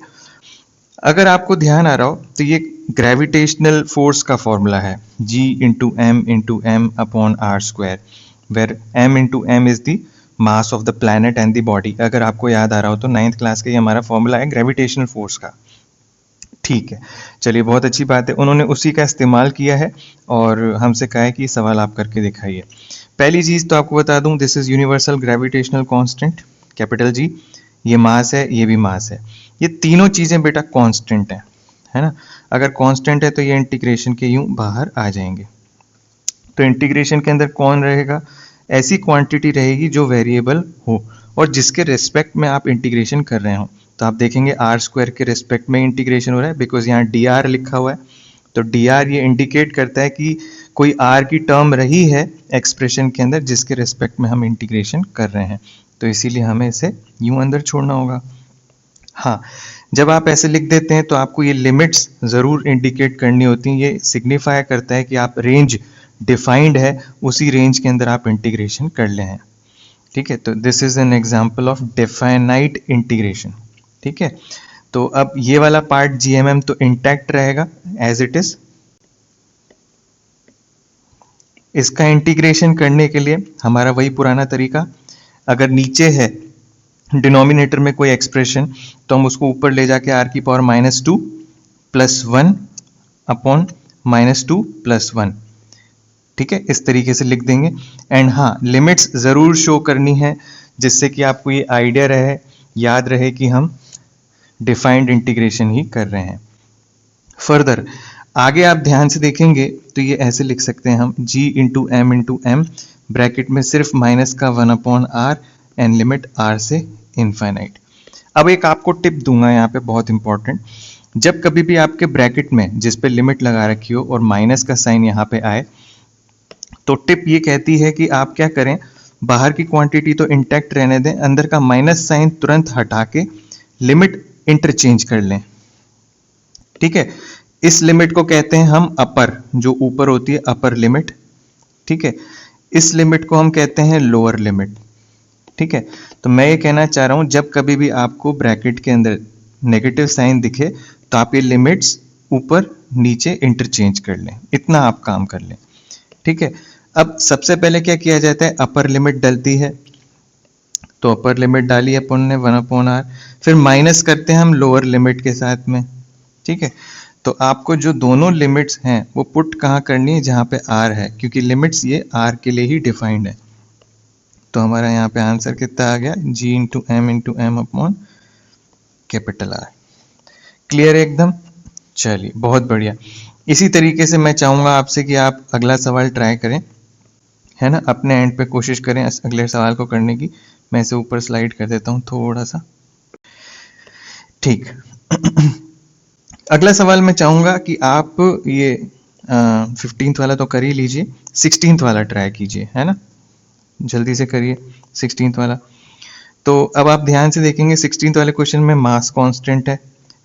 A: अगर आपको ध्यान आ रहा हो तो ये ग्रेविटेशनल फोर्स का फॉर्मूला है, G into m upon r square, where m into m is the mass of the planet and the body. अगर आपको याद आ रहा हो तो 9th क्लास का ये हमारा फॉर्मूला है ग्रेविटेशनल फोर्स का। ठीक है, चलिए बहुत अच्छी बात है, उन्होंने उसी का इस्तेमाल किया है और हमसे कहा है कि सवाल आप करके दिखाइए। पहली चीज तो आपको बता दूं, this is universal gravitational constant, capital G, ये मास है, ये भी मास है, ये तीनों चीजें बेटा कांस्टेंट है ना। अगर कांस्टेंट है तो ये इंटीग्रेशन के यूं बाहर आ जाएंगे। तो इंटीग्रेशन के अंदर कौन रहेगा, ऐसी क्वांटिटी रहेगी जो वेरिएबल हो और जिसके रेस्पेक्ट में आप इंटीग्रेशन कर रहे हो। तो आप देखेंगे आर स्क्वायर के रेस्पेक्ट में इंटीग्रेशन हो रहा है बिकॉज यहाँ डी आर लिखा हुआ है। तो डी आर ये इंडिकेट करता है कि कोई आर की टर्म रही है एक्सप्रेशन के अंदर जिसके रेस्पेक्ट में हम इंटीग्रेशन कर रहे हैं, तो इसीलिए हमें इसे यूं अंदर छोड़ना होगा। हाँ, जब आप ऐसे लिख देते हैं तो आपको ये लिमिट्स ज़रूर इंडिकेट करनी होती हैं। ये सिग्निफाई करता है कि आप रेंज डिफाइंड है, उसी रेंज के अंदर आप इंटीग्रेशन कर ले हैं। ठीक है, तो this is an example of definite integration. ठीक है, तो अब ये वाला पार्ट जीएमएम तो इंटैक्ट रहेगा एज इट इज। इसका इंटीग्रेशन करने के लिए हमारा वही पुराना तरीका, अगर नीचे है डिनोमिनेटर में कोई एक्सप्रेशन तो हम उसको ऊपर ले जाके आर की पावर -2 + 1 अपॉन -2 + 1, ठीक है, इस तरीके से लिख देंगे। एंड हाँ, लिमिट्स ज़रूर शो करनी है जिससे कि आपको ये आइडिया रहे, याद रहे कि हम डिफाइंड इंटीग्रेशन ही कर रहे हैं। फर्दर आगे आप ध्यान से देखेंगे तो ये ऐसे लिख सकते हैं हम g इंटू m ब्रैकेट में सिर्फ माइनस का 1/r एंड लिमिट r से इनफाइनाइट। अब एक आपको टिप दूंगा यहाँ पे बहुत इंपॉर्टेंट, जब कभी भी आपके ब्रैकेट में जिस पे लिमिट लगा रखी हो और माइनस का साइन यहाँ पे आए तो टिप ये कहती है कि आप क्या करें, बाहर की क्वांटिटी तो इंटैक्ट रहने दें, अंदर का माइनस साइन तुरंत हटा के लिमिट इंटरचेंज कर लें। ठीक है, इस लिमिट को कहते हैं हम अपर, जो ऊपर होती है अपर लिमिट। ठीक है, इस लिमिट को हम कहते हैं लोअर लिमिट। ठीक है, तो मैं ये कहना चाह रहा हूं जब कभी भी आपको ब्रैकेट के अंदर नेगेटिव साइन दिखे तो आप ये लिमिट्स ऊपर नीचे इंटरचेंज कर लें, इतना आप काम कर लें। ठीक है, अब सबसे पहले क्या किया जाता है, अपर लिमिट डलती है तो अपर लिमिट डाली अपन ने 1/r, फिर माइनस करते हैं हम लोअर लिमिट के साथ में। ठीक है, तो आपको जो दोनों लिमिट्स हैं वो पुट कहाँ करनी है, जहाँ पे r है, क्योंकि लिमिट्स ये r के लिए ही डिफाइंड है। तो हमारा यहाँ पे आंसर कितना आ गया, g into m upon capital R। Clear है एकदम? चलिए बहुत बढ़िया। इसी तरीके से मैं चाहूँगा आपसे कि आप अगला सवाल ट्राई करें, है ना, अपने एंड पे कोशिश करें अगले सवाल को करने की। मैं इसे ऊपर स्लाइड कर देता हूँ थोड़ा सा। ठीक अगला सवाल मैं चाहूँगा कि आप ये 15th वाला तो कर ही लीजिए, 16th वाला ट्राई कीजिए, है ना, जल्दी से करिए 16th वाला। तो अब आप ध्यान से देखेंगे 16th वाले क्वेश्चन में मास कांस्टेंट है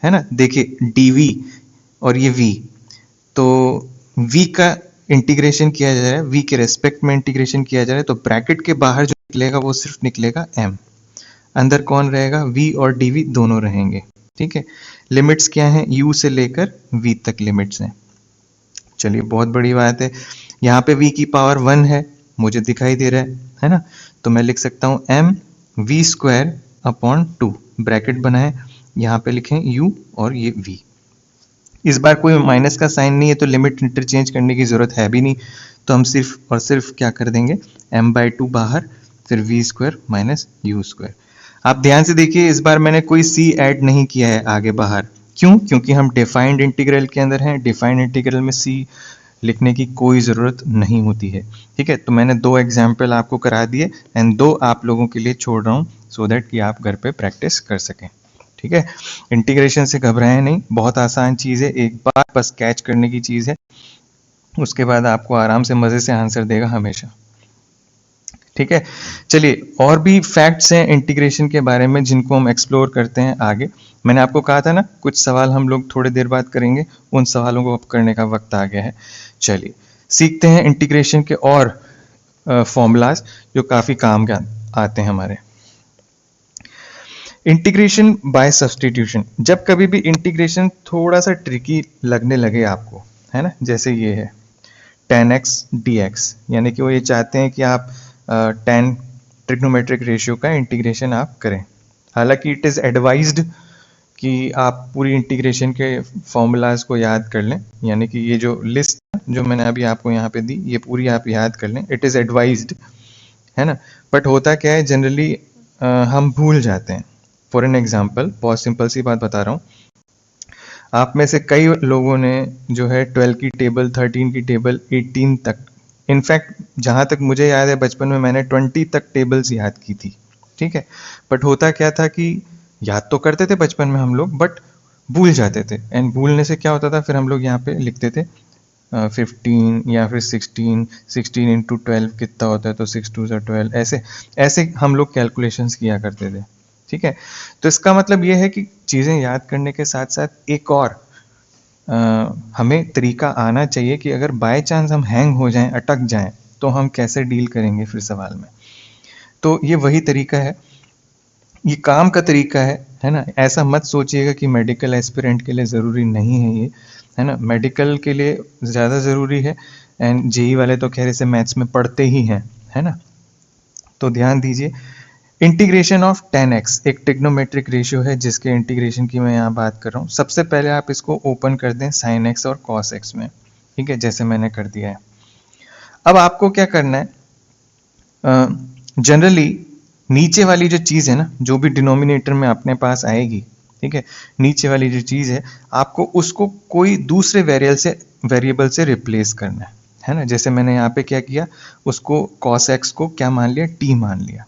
A: ना, देखिए dv और ये v, तो v का इंटीग्रेशन किया जा रहा है, v के रेस्पेक्ट में इंटीग्रेशन किया जा रहा है, तो ब्रैकेट के बाहर जो निकलेगा वो सिर्फ निकलेगा m, अंदर कौन रहेगा, v और dv दोनों रहेंगे। ठीक है, लिमिट्स क्या हैं, u से लेकर v तक लिमिट्स हैं। चलिए बहुत बड़ी बात है, यहाँ पे v की पावर 1 है, मुझे दिखाई दे रहा है ना, तो मैं लिख सकता हूँ m v²/2, ब्रैकेट बनाए, यहाँ पे लिखें u और ये v। इस बार कोई माइनस का साइन नहीं है तो लिमिट इंटरचेंज करने की जरूरत है भी नहीं, तो हम सिर्फ और सिर्फ क्या कर देंगे, m/2 बाहर, फिर v² - u²। आप ध्यान से देखिए इस बार मैंने कोई c ऐड नहीं किया है आगे बाहर, क्यों, क्योंकि हम डिफाइंड इंटीग्रल के अंदर हैं, डिफाइंड इंटीग्रल में c लिखने की कोई ज़रूरत नहीं होती है। ठीक है, तो मैंने 2 एग्जाम्पल आपको करा दिए एंड 2 आप लोगों के लिए छोड़ रहा हूँ सो दैट कि आप घर पे प्रैक्टिस कर सकें। ठीक है, इंटीग्रेशन से घबराएं नहीं, बहुत आसान चीज़ है, एक बार बस कैच करने की चीज़ है, उसके बाद आपको आराम से मज़े से आंसर देगा हमेशा। ठीक है, चलिए और भी फैक्ट्स हैं इंटीग्रेशन के बारे में जिनको हम एक्सप्लोर करते हैं आगे। मैंने आपको कहा था ना कुछ सवाल हम लोग थोड़ी देर बाद करेंगे, उन सवालों को अब करने का वक्त आ गया है। चलिए सीखते हैं इंटीग्रेशन के और फॉर्मूलाज जो काफ़ी काम के आते हैं हमारे। इंटीग्रेशन बाय सब्सटीट्यूशन, जब कभी भी इंटीग्रेशन थोड़ा सा ट्रिकी लगने लगे आपको, है ना, जैसे ये है tan x dx, यानी कि वो ये चाहते हैं कि आप tan ट्रिग्नोमेट्रिक रेशियो का इंटीग्रेशन आप करें। हालांकि इट इज़ एडवाइज्ड कि आप पूरी इंटीग्रेशन के फॉर्मूलाज को याद कर लें, यानी कि ये जो लिस्ट जो मैंने अभी आपको यहाँ पे दी ये पूरी आप याद कर लें, इट इज़ एडवाइज्ड, है ना। बट होता क्या है जनरली हम भूल जाते हैं। फॉर एन एग्जाम्पल, बहुत सिंपल सी बात बता रहा हूँ, आप में से कई लोगों ने जो है 12 की टेबल, 13 की टेबल, 18 तक इनफैक्ट जहाँ तक मुझे याद है बचपन में मैंने 20 तक टेबल्स याद की थी, ठीक है। बट होता क्या था कि याद तो करते थे बचपन में हम लोग, बट भूल जाते थे, एंड भूलने से क्या होता था, फिर हम लोग यहाँ पे लिखते थे 15 या फिर 16 इंटू 12 कितना होता है, तो 6 2 12, ऐसे ऐसे हम लोग कैलकुलेशंस किया करते थे, ठीक है। तो इसका मतलब ये है कि चीज़ें याद करने के साथ साथ एक और हमें तरीका आना चाहिए कि अगर बाय चांस हम हैंग हो जाएं, अटक जाएं, तो हम कैसे डील करेंगे फिर सवाल में। तो ये वही तरीका है, ये काम का तरीका है ना। ऐसा मत सोचिएगा कि मेडिकल एस्पिरेंट के लिए ज़रूरी नहीं है ये, है ना। मेडिकल के लिए ज़्यादा ज़रूरी है, एंड जेई वाले तो खैर इसे मैथ्स में पढ़ते ही हैं, है ना। तो ध्यान दीजिए, इंटीग्रेशन ऑफ 10x एक ट्रिग्नोमेट्रिक रेशियो है जिसके इंटीग्रेशन की मैं यहाँ बात कर रहा हूँ। सबसे पहले आप इसको ओपन कर दें sin x और cos x में, ठीक है, जैसे मैंने कर दिया है। अब आपको क्या करना है, जनरली नीचे वाली जो चीज़ है ना, जो भी डिनोमिनेटर में अपने पास आएगी, ठीक है, नीचे वाली जो चीज़ है आपको उसको कोई दूसरे वेरिएबल से रिप्लेस करना है ना। जैसे मैंने यहाँ पे क्या किया, उसको cos x को क्या मान लिया, t मान लिया,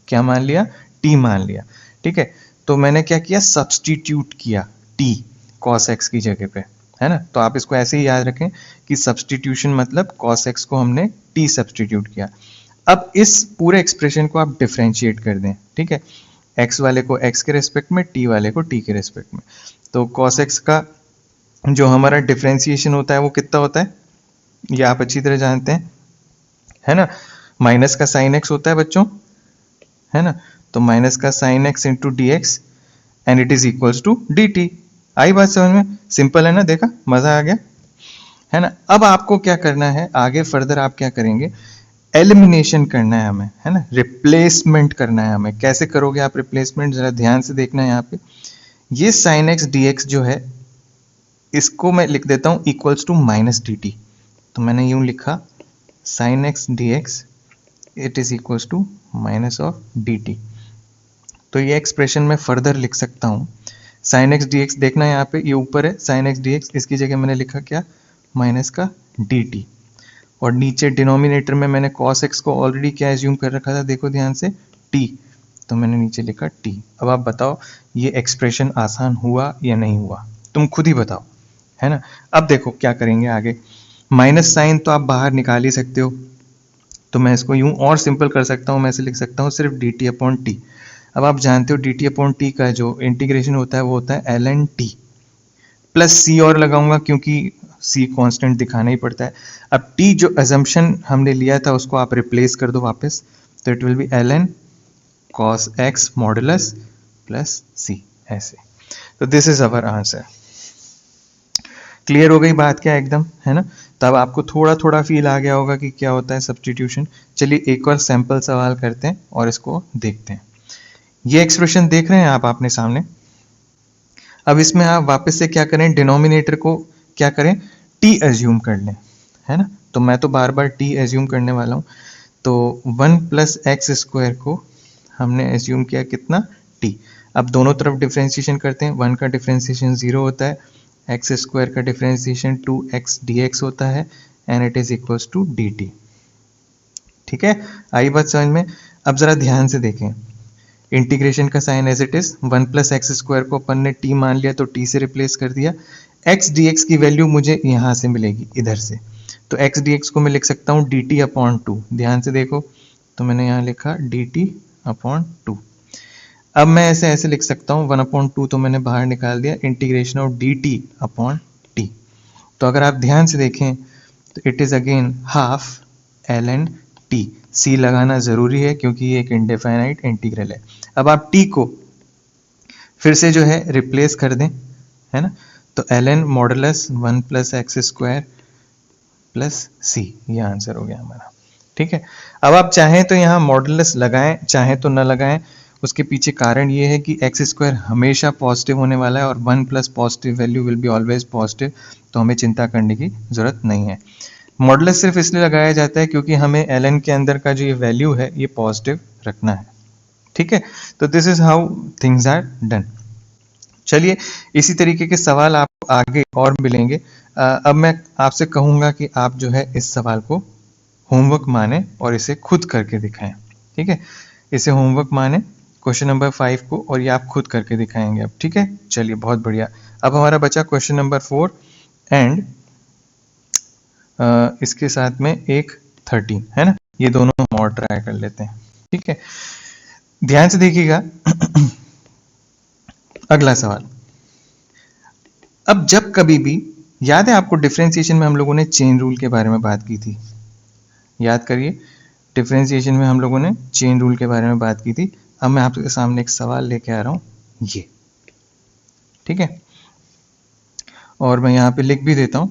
A: क्या मान लिया, t मान लिया, ठीक है। तो मैंने क्या किया, सब्सटीट्यूट किया t cos x की जगह पे, है ना। तो आप इसको ऐसे ही याद रखें कि सब्सटीट्यूशन मतलब cos x को हमने t सब्सटीट्यूट किया। अब इस पूरे एक्सप्रेशन को आप डिफरेंशिएट कर दें, ठीक है, x वाले को x के रेस्पेक्ट में, t वाले को t के रेस्पेक्ट में। तो cos x का जो हमारा डिफरेंशिएशन होता है वो कितना होता है, ये आप अच्छी तरह जानते हैं, है ना। माइनस का साइन x होता है बच्चों, है ना। तो माइनस का sign x into D X and it is equals to D T. आई बात समझ में, सिंपल है ना, देखा, मजा आ गया, है ना। अब आपको क्या करना है, आगे फर्दर आप क्या करेंगे, एलिमिनेशन करना है हमें, है ना, रिप्लेसमेंट करना है हमें। कैसे करोगे आप रिप्लेसमेंट, जरा ध्यान से देखना है यहाँ पे। ये साइन एक्स डी एक्स जो है इसको मैं लिख देता हूँ equals to minus d t. तो मैंने यूं लिखा sine x d x it is equals to minus of d t. तो ये एक्सप्रेशन मैं फर्दर लिख सकता हूँ, साइन एक्स डी एक्स देखना है यहाँ पे, ये ऊपर है साइन एक्स डी एक्स, इसकी जगह मैंने लिखा क्या, माइनस का डी टी। और नीचे डिनोमिनेटर में मैंने cos x को ऑलरेडी क्या एज्यूम कर रखा था, देखो ध्यान से, t, तो मैंने नीचे लिखा t। अब आप बताओ ये एक्सप्रेशन आसान हुआ या नहीं हुआ, तुम खुद ही बताओ, है ना। अब देखो क्या करेंगे आगे, माइनस साइन तो आप बाहर निकाल ही सकते हो, तो मैं इसको यूं और सिंपल कर सकता हूँ, मैं इसे लिख सकता हूँ सिर्फ डी टी अपॉन टी। अब आप जानते हो डी टी अपॉन टी का जो इंटीग्रेशन होता है वो होता है एल एन टी, प्लस सी और लगाऊंगा क्योंकि सी कांस्टेंट दिखाना ही पड़ता है। अब टी जो अजम्पशन हमने लिया था उसको आप रिप्लेस कर दो वापस, तो it will be L N cos X modulus plus C, ऐसे। तो this is our answer. Clear हो गई बात क्या एकदम, है ना। तब आपको थोड़ा थोड़ा फील आ गया होगा कि क्या होता है सब्स्टिट्यूशन। चलिए एक और सैंपल सवाल करते हैं और इसको देखते हैं। ये एक्सप्रेशन देख रहे हैं आप अपने सामने। अब इसमें आप वापस से क्या करें, डिनोमिनेटर को क्या करें, टी एज्यूम कर लें, है ना। तो मैं तो बार बार टी एज्यूम करने वाला हूँ। तो 1 प्लस एक्स स्क्वायर को हमने एज्यूम किया कितना, टी। अब दोनों तरफ डिफ्रेंशिएशन करते हैं, 1 का डिफ्रेंशिएशन 0 होता है, एक्स स्क्वायर का डिफ्रेंशिएशन 2x dx होता है, and it is equals to D t. ठीक है, आई बात समझ में। अब जरा ध्यान से देखें, इंटीग्रेशन का sign as it is, 1 plus x square को अपन ने t मान लिया तो t से रिप्लेस कर दिया। x dx की वैल्यू मुझे यहाँ से मिलेगी, इधर से, तो x dx को मैं लिख सकता हूँ dt अपॉन 2। ध्यान से देखो, तो मैंने यहाँ लिखा dt अपॉन 2। अब मैं ऐसे ऐसे लिख सकता हूँ 1 अपॉन 2 तो मैंने बाहर निकाल दिया, integration of dt upon t। तो अगर आप ध्यान से देखें तो it is again half L N T. C लगाना जरूरी है क्योंकि ये एक इनडेफिनाइट इंटीग्रल है। अब आप t को फिर से जो है रिप्लेस कर दें, है ना। तो L N modulus 1 plus x square plus C, ये आंसर हो गया हमारा। ठीक है, अब आप चाहें तो यहाँ मॉडुलस लगाएं, चाहें तो न लगाएं। उसके पीछे कारण ये है कि एक्स स्क्वायर हमेशा पॉजिटिव होने वाला है और 1 plus positive value will be always positive, तो हमें चिंता करने की जरूरत नहीं है। मॉडुलस सिर्फ इसलिए लगाया जाता है क्योंकि हमें एल एन के अंदर का जो ये वैल्यू है ये पॉजिटिव रखना है। ठीक है, तो this is how things are done. चलिए इसी तरीके के सवाल आप आगे और मिलेंगे। अब मैं आपसे कहूंगा कि आप जो है इस सवाल को होमवर्क माने और इसे खुद करके दिखाएं। ठीक है, इसे होमवर्क माने क्वेश्चन नंबर 5 को, और ये आप खुद करके दिखाएंगे अब। ठीक है, चलिए बहुत बढ़िया। अब हमारा बचा क्वेश्चन नंबर 4 एंड इसके साथ में एक 13 है ना, ये दोनों हम और ट्राई कर लेते हैं। ठीक है, ध्यान से देखिएगा। अगला सवाल, अब जब कभी भी, याद है आपको डिफरेंशिएशन में हम लोगों ने चेन रूल के बारे में बात की थी, याद करिए, डिफरेंशिएशन में हम लोगों ने चेन रूल के बारे में बात की थी। अब मैं आपके सामने एक सवाल लेके आ रहा हूं, ये ठीक है, और मैं यहां पे लिख भी देता हूं,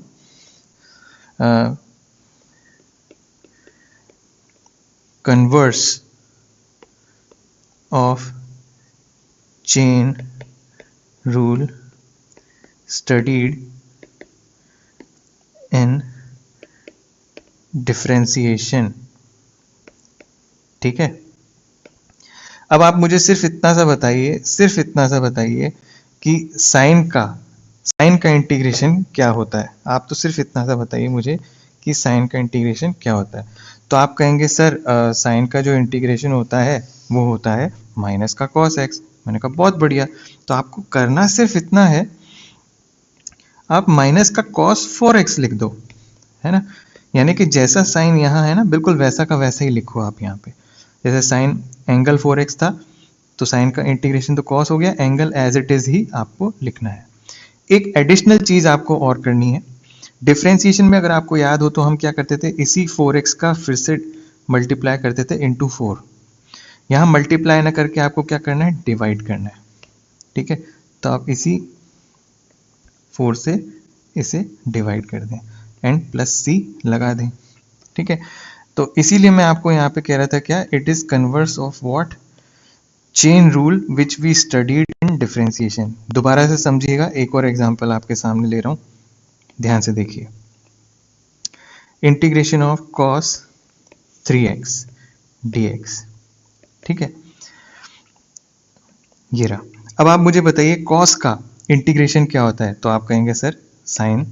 A: converse of chain rule studied in differentiation. ठीक है, अब आप मुझे सिर्फ इतना सा बताइए कि साइन का इंटीग्रेशन क्या होता है। आप तो सिर्फ इतना सा बताइए मुझे कि साइन का इंटीग्रेशन क्या होता है। तो आप कहेंगे सर साइन का जो इंटीग्रेशन होता है वो होता है माइनस का कॉस एक्स। मैंने कहा बहुत बढ़िया, तो आपको करना सिर्फ इतना है, आप माइनस का कॉस 4x लिख दो, है ना, यानी कि जैसा साइन यहाँ है ना बिल्कुल वैसा का वैसा ही लिखो आप यहाँ पे। जैसे साइन एंगल 4x था तो साइन का इंटीग्रेशन तो कॉस हो गया, एंगल एज इट इज ही आपको लिखना है। एक एडिशनल चीज आपको और करनी है, डिफरेंशिएशन में अगर आपको याद हो तो हम क्या करते थे, इसी 4x का फिर से मल्टीप्लाई करते थे इंटू 4। यहाँ मल्टीप्लाई ना करके आपको क्या करना है, डिवाइड करना है। ठीक है, तो आप इसी 4 से इसे डिवाइड कर दें एंड प्लस सी लगा दें। ठीक है, तो इसीलिए मैं आपको यहाँ पे कह रहा था क्या, it is converse of what, chain rule which we studied in differentiation. दोबारा से समझिएगा, एक और एग्जांपल आपके सामने ले रहा हूं, ध्यान से देखिए। Integration of cos 3x dx। ठीक है, ये रहा। अब आप मुझे बताइए cos का इंटीग्रेशन क्या होता है, तो आप कहेंगे सर sin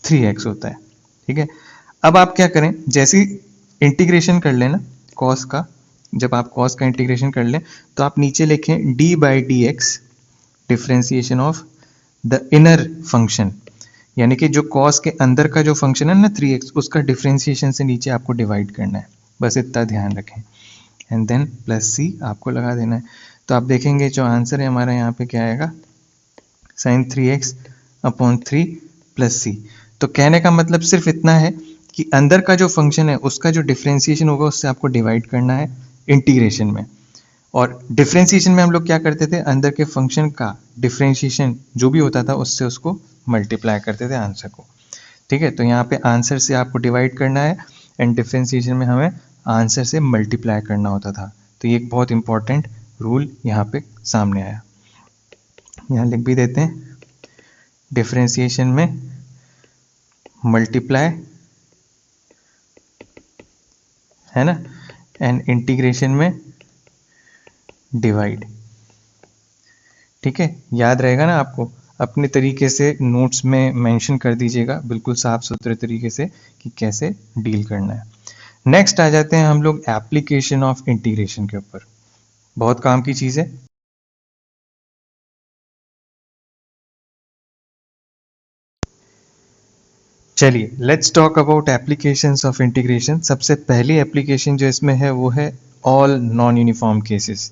A: 3x होता है। ठीक है, अब आप क्या करें, जैसे इंटीग्रेशन कर लेना cos का, जब आप cos का इंटीग्रेशन कर लें तो आप नीचे लिखें d by D x differentiation of the inner function, यानी कि जो cos के अंदर का जो फंक्शन है ना 3x, उसका डिफ्रेंसिएशन से नीचे आपको डिवाइड करना है, बस इतना ध्यान रखें, एंड देन प्लस सी आपको लगा देना है। तो आप देखेंगे जो आंसर है हमारा यहाँ पे क्या आएगा, sin 3x अपॉन 3 प्लस सी। तो कहने का मतलब सिर्फ इतना है कि अंदर का जो फंक्शन है उसका जो डिफ्रेंसिएशन होगा उससे आपको डिवाइड करना है इंटीग्रेशन में, और डिफ्रेंसिएशन में हम लोग क्या करते थे, अंदर के फंक्शन का डिफ्रेंसिएशन जो भी होता था उससे उसको मल्टीप्लाई करते थे आंसर को। ठीक है, तो यहाँ पे आंसर से आपको डिवाइड करना है एंड डिफ्रेंसिएशन में हमें आंसर से मल्टीप्लाई करना होता था। तो ये एक बहुत इंपॉर्टेंट रूल यहाँ पे सामने आया, यहाँ लिख भी देते हैं, डिफ्रेंसिएशन में मल्टीप्लाई है ना, एंड इंटीग्रेशन में डिवाइड। ठीक है, याद रहेगा ना आपको, अपने तरीके से नोट्स में मेंशन कर दीजिएगा बिल्कुल साफ सुथरे तरीके से कि कैसे डील करना है। नेक्स्ट आ जाते हैं हम लोग एप्लीकेशन ऑफ इंटीग्रेशन के ऊपर, बहुत काम की चीज है। चलिए let's talk about applications of integration. सबसे पहली एप्लीकेशन जो इसमें है वो है ऑल नॉन यूनिफॉर्म केसेस।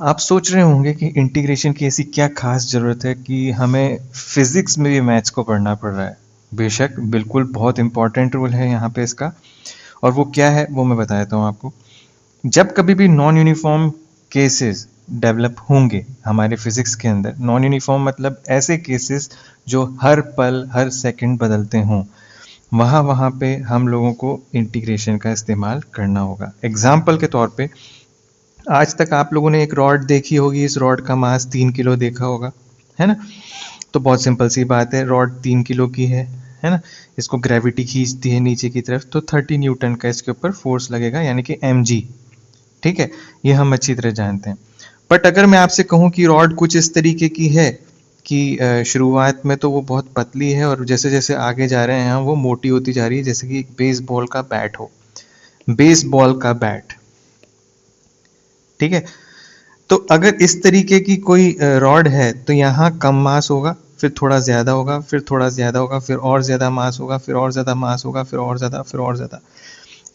A: आप सोच रहे होंगे कि इंटीग्रेशन की ऐसी क्या खास ज़रूरत है कि हमें फिज़िक्स में भी मैथ्स को पढ़ना पड़ रहा है। बेशक बिल्कुल बहुत इंपॉर्टेंट रोल है यहाँ पे इसका, और वो क्या है वो मैं बता देता हूँ आपको। जब कभी भी नॉन यूनिफॉर्म केसेस डेवलप होंगे हमारे फिज़िक्स के अंदर, नॉन यूनिफॉर्म मतलब ऐसे केसेस जो हर पल हर सेकंड बदलते हों, वहाँ पे हम लोगों को इंटीग्रेशन का इस्तेमाल करना होगा। एग्जाम्पल के तौर पे आज तक आप लोगों ने एक रॉड देखी होगी, इस रॉड का मास 3 किलो देखा होगा, है ना। तो बहुत सिंपल सी बात है, रॉड 3 किलो की है ना, इसको ग्रेविटी खींचती है नीचे की तरफ, तो 30 न्यूटन का इसके ऊपर फोर्स लगेगा, यानी कि mg। ठीक है, ये हम अच्छी तरह जानते हैं। बट अगर मैं आपसे कहूं कि रॉड कुछ इस तरीके की है कि शुरुआत में तो वो बहुत पतली है और जैसे जैसे आगे जा रहे हैं वो मोटी होती जा रही है, जैसे कि एक बेसबॉल का बैट हो, बेसबॉल का बैट, ठीक है। तो अगर इस तरीके की कोई रॉड है तो यहाँ कम मास होगा, फिर थोड़ा ज़्यादा होगा, फिर थोड़ा ज़्यादा होगा, फिर और ज़्यादा मास होगा, फिर और ज़्यादा मास होगा, फिर और ज़्यादा, फिर और ज़्यादा।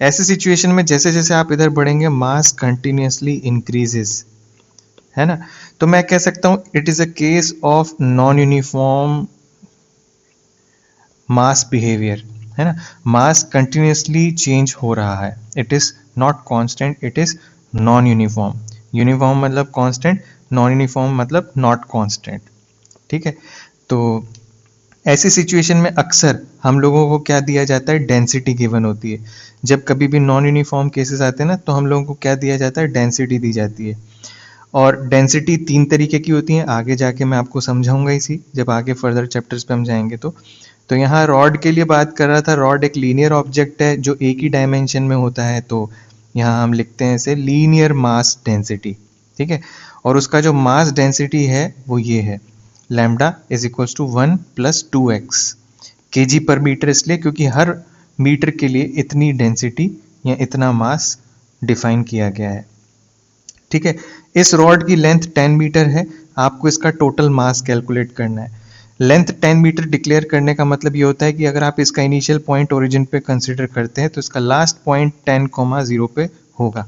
A: ऐसे सिचुएशन में जैसे जैसे आप इधर बढ़ेंगे मास कंटिन्यूसली इंक्रीजेस, है ना। तो मैं कह सकता हूँ it is a case of non uniform mass behaviour, है ना। मास कंटिन्यूसली चेंज हो रहा है, it is not constant, it is non uniform. Uniform मतलब कांस्टेंट, नॉन यूनिफॉर्म मतलब नॉट कांस्टेंट, ठीक है। तो ऐसी सिचुएशन में अक्सर हम लोगों को क्या दिया जाता है, डेंसिटी गिवन होती है। जब कभी भी नॉन यूनिफॉर्म केसेस आते हैं ना, तो हम लोगों को क्या दिया जाता है, डेंसिटी दी जाती है। और डेंसिटी 3 तरीके की होती है, आगे जाके मैं आपको समझाऊंगा इसी, जब आगे फर्दर चैप्टर्स पे हम जाएंगे तो यहाँ रॉड के लिए बात कर रहा था। रॉड एक लीनियर ऑब्जेक्ट है जो एक ही डायमेंशन में होता है, तो यहाँ हम लिखते हैं इसे लीनियर मास डेंसिटी, ठीक है। और उसका जो मास डेंसिटी है वो ये है, lambda is equals to 1 plus 2x kg per metre, इसलिए क्योंकि हर मीटर के लिए इतनी डेंसिटी या इतना मास डिफाइन किया गया है, ठीक है। इस रॉड की लेंथ 10 मीटर है, आपको इसका टोटल मास कैलकुलेट करना है। लेंथ 10 मीटर डिक्लेयर करने का मतलब ये होता है कि अगर आप इसका इनिशियल पॉइंट ओरिजिन पे कंसीडर करते हैं तो इसका लास्ट पॉइंट 10,0 पे होगा।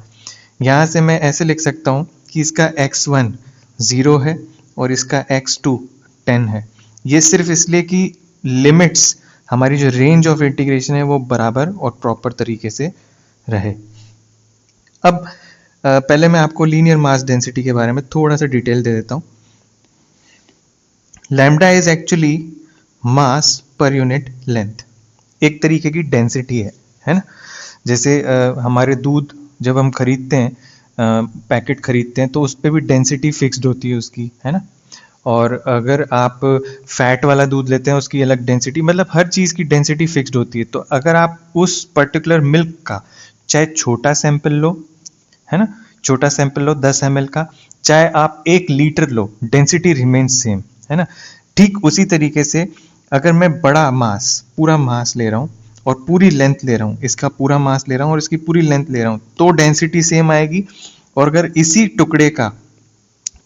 A: यहाँ से मैं ऐसे लिख सकता हूँ कि इसका x1 0 है और इसका x2 10 है। ये सिर्फ इसलिए कि लिमिट्स, हमारी जो रेंज ऑफ इंटीग्रेशन है वो बराबर और प्रॉपर तरीके से रहे। अब पहले मैं आपको लीनियर मास डेंसिटी के बारे में थोड़ा सा डिटेल दे देता हूँ। Lambda is actually mass per unit length, एक तरीके की डेंसिटी है ना। जैसे हमारे दूध जब हम खरीदते हैं, पैकेट खरीदते हैं, तो उस पर भी डेंसिटी फिक्स्ड होती है उसकी, है ना। और अगर आप फैट वाला दूध लेते हैं उसकी अलग डेंसिटी, मतलब हर चीज़ की डेंसिटी फिक्स्ड होती है। तो अगर आप उस पर्टिकुलर मिल्क का चाहे छोटा सैंपल लो, है ना, छोटा सैंपल लो 10 ml का, चाहे आप 1 लीटर लो, डेंसिटी रिमेन्स सेम, है ना। ठीक उसी तरीके से अगर मैं बड़ा मास, पूरा मास ले रहा हूँ और पूरी लेंथ ले रहा हूँ, इसका पूरा मास ले रहा हूँ और इसकी पूरी लेंथ ले रहा हूँ, तो डेंसिटी सेम आएगी। और अगर इसी टुकड़े का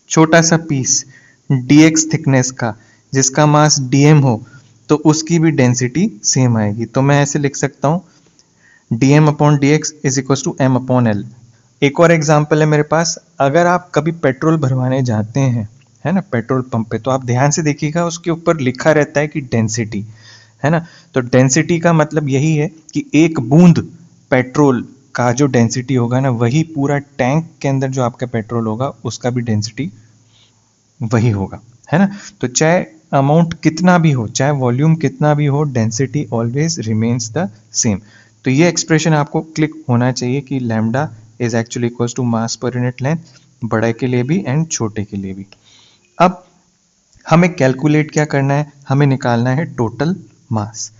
A: छोटा सा पीस dx थिकनेस का, जिसका मास dm हो, तो उसकी भी डेंसिटी सेम आएगी। तो मैं ऐसे लिख सकता हूँ dm upon dx is equal to m upon l। एक और एग्जाम्पल है मेरे पास, अगर आप कभी पेट्रोल भरवाने जाते हैं, है ना, पेट्रोल पंप पे, तो आप ध्यान से देखिएगा उसके ऊपर लिखा रहता है कि डेंसिटी, है ना। तो डेंसिटी का मतलब यही है कि एक बूंद पेट्रोल का जो डेंसिटी होगा ना, वही पूरा टैंक के अंदर जो आपका पेट्रोल होगा उसका भी डेंसिटी वही होगा, है ना। तो चाहे अमाउंट कितना भी हो, चाहे वॉल्यूम कितना भी हो, density always remains the same. तो ये एक्सप्रेशन आपको क्लिक होना चाहिए कि lambda is actually equals to mass per unit length, बड़े के लिए भी एंड छोटे के लिए भी। अब हमें कैलकुलेट क्या करना है, हमें निकालना है टोटल मास।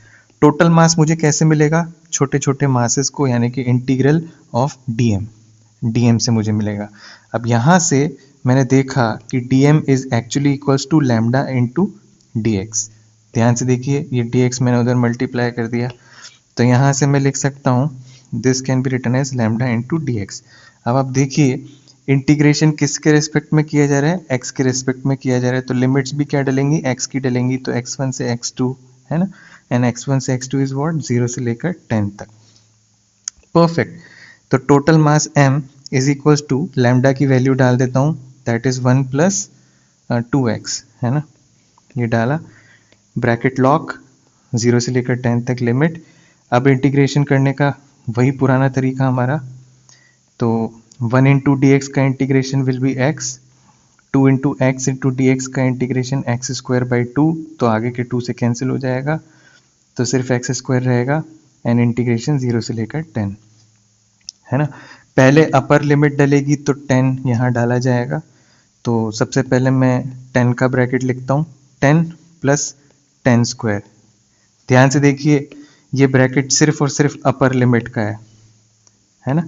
A: टोटल मास मुझे कैसे मिलेगा, छोटे छोटे मासेस को, यानी कि इंटीग्रल ऑफ डीएम से मुझे मिलेगा। अब यहाँ से मैंने देखा कि dm is actually equals to lambda into dx। ध्यान से देखिए, ये dx मैंने उधर मल्टीप्लाई कर दिया, तो यहाँ से मैं लिख सकता हूँ this can be written as lambda into dx। अब आप देखिए इंटीग्रेशन किसके रेस्पेक्ट में किया जा रहा है, x के रेस्पेक्ट में किया जा रहा है, तो लिमिट्स भी क्या डलेंगी, x की डलेंगी, तो x1 से x2, है ना, एंड x1 से x2 इज व्हाट, 0 से लेकर 10 तक। परफेक्ट। तो total mass m is equals to, lambda की वैल्यू डाल देता हूँ, दैट इज 1 प्लस 2x, है ना, ये डाला, ब्रैकेट लॉक, 0 से लेकर 10 तक लिमिट। अब इंटीग्रेशन करने का वही पुराना तरीका हमारा, तो 1 इंटू डी एक्स का integration will be x, 2 into x into D x का इंटीग्रेशन एक्स स्क्वायर बाई 2, तो आगे के 2 से कैंसिल हो जाएगा, तो सिर्फ एक्स स्क्वायर रहेगा, एंड इंटीग्रेशन 0 से लेकर 10, है ना। पहले अपर लिमिट डलेगी तो 10 यहाँ डाला जाएगा, तो सबसे पहले मैं 10 का ब्रैकेट लिखता हूँ, 10 प्लस 10 स्क्वायर। ध्यान से देखिए ये ब्रैकेट सिर्फ और सिर्फ अपर लिमिट का है ना,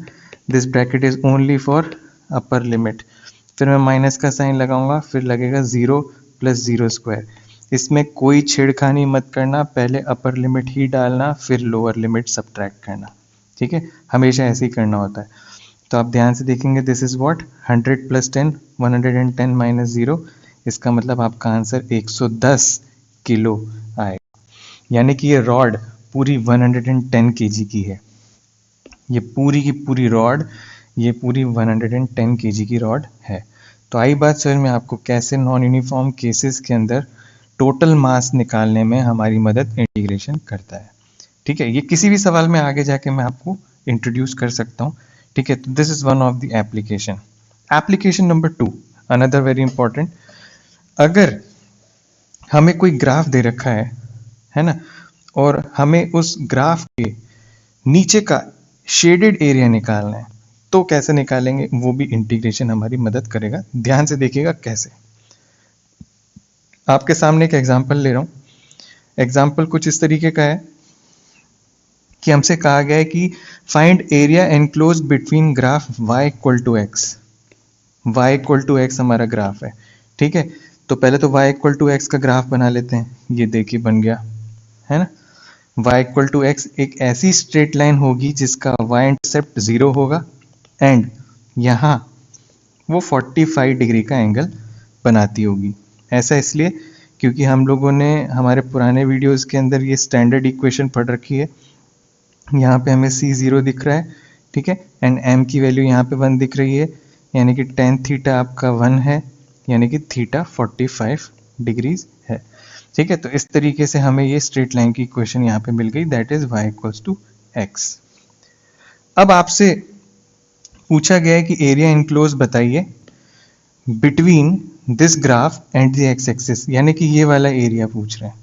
A: this bracket is only for upper limit. फिर मैं माइनस का साइन लगाऊंगा, फिर लगेगा 0 प्लस 0 स्क्वायर। इसमें कोई छेड़खानी मत करना, पहले अपर लिमिट ही डालना फिर लोअर लिमिट सब्ट्रैक्ट करना, ठीक है, हमेशा ऐसे ही करना होता है। तो आप ध्यान से देखेंगे, this is what 100 plus 10, 110 minus 0, इसका मतलब आपका आंसर 110 किलो आएगा। यानी कि ये रॉड पूरी 110 केजी की है, ये पूरी की पूरी रॉड, ये पूरी 110 केजी की रॉड है। तो आई बात समझ में आपको कैसे नॉन यूनिफॉर्म केसेस के अंदर टोटल मास निकालने में हमारी मदद इंटीग्रेशन करता है, ठीक है। ये किसी भी सवाल में आगे जाके मैं आपको इंट्रोड्यूस कर सकता हूँ, ठीक है। तो this is one of the application. Application number 2, another very important. अगर हमें कोई ग्राफ दे रखा है ना, और हमें उस ग्राफ के नीचे का शेडेड एरिया निकालना है, तो कैसे निकालेंगे, वो भी इंटीग्रेशन हमारी मदद करेगा। ध्यान से देखिएगा कैसे। आपके सामने एक एग्जांपल ले रहा हूं। एग्जांपल कुछ इस तरीके का है कि हमसे कहा गया है कि find area enclose between graph y equal to x. y equal to x हमारा ग्राफ है, ठीक है। तो पहले तो y इक्वल टू एक्स का ग्राफ बना लेते हैं। ये देखिए बन गया, है ना। y इक्वल टू एक्स एक ऐसी स्ट्रेट लाइन होगी जिसका y इंटरसेप्ट 0 होगा एंड यहाँ वो 45 डिग्री का एंगल बनाती होगी। ऐसा इसलिए क्योंकि हम लोगों ने हमारे पुराने वीडियोस के अंदर ये स्टैंडर्ड इक्वेशन पढ़ रखी है। यहाँ पे हमें c0 दिख रहा है, ठीक है, एंड m की वैल्यू यहाँ पे 1 दिख रही है, यानी कि tan थीटा आपका 1 है, यानी कि थीटा 45 डिग्रीज है, ठीक है। तो इस तरीके से हमें ये स्ट्रेट लाइन की इक्वेशन यहाँ पे मिल गई, that is y equals to x. अब आपसे पूछा गया है कि एरिया इनक्लोज बताइए between this graph and the x axis, यानी कि ये वाला एरिया पूछ रहे हैं,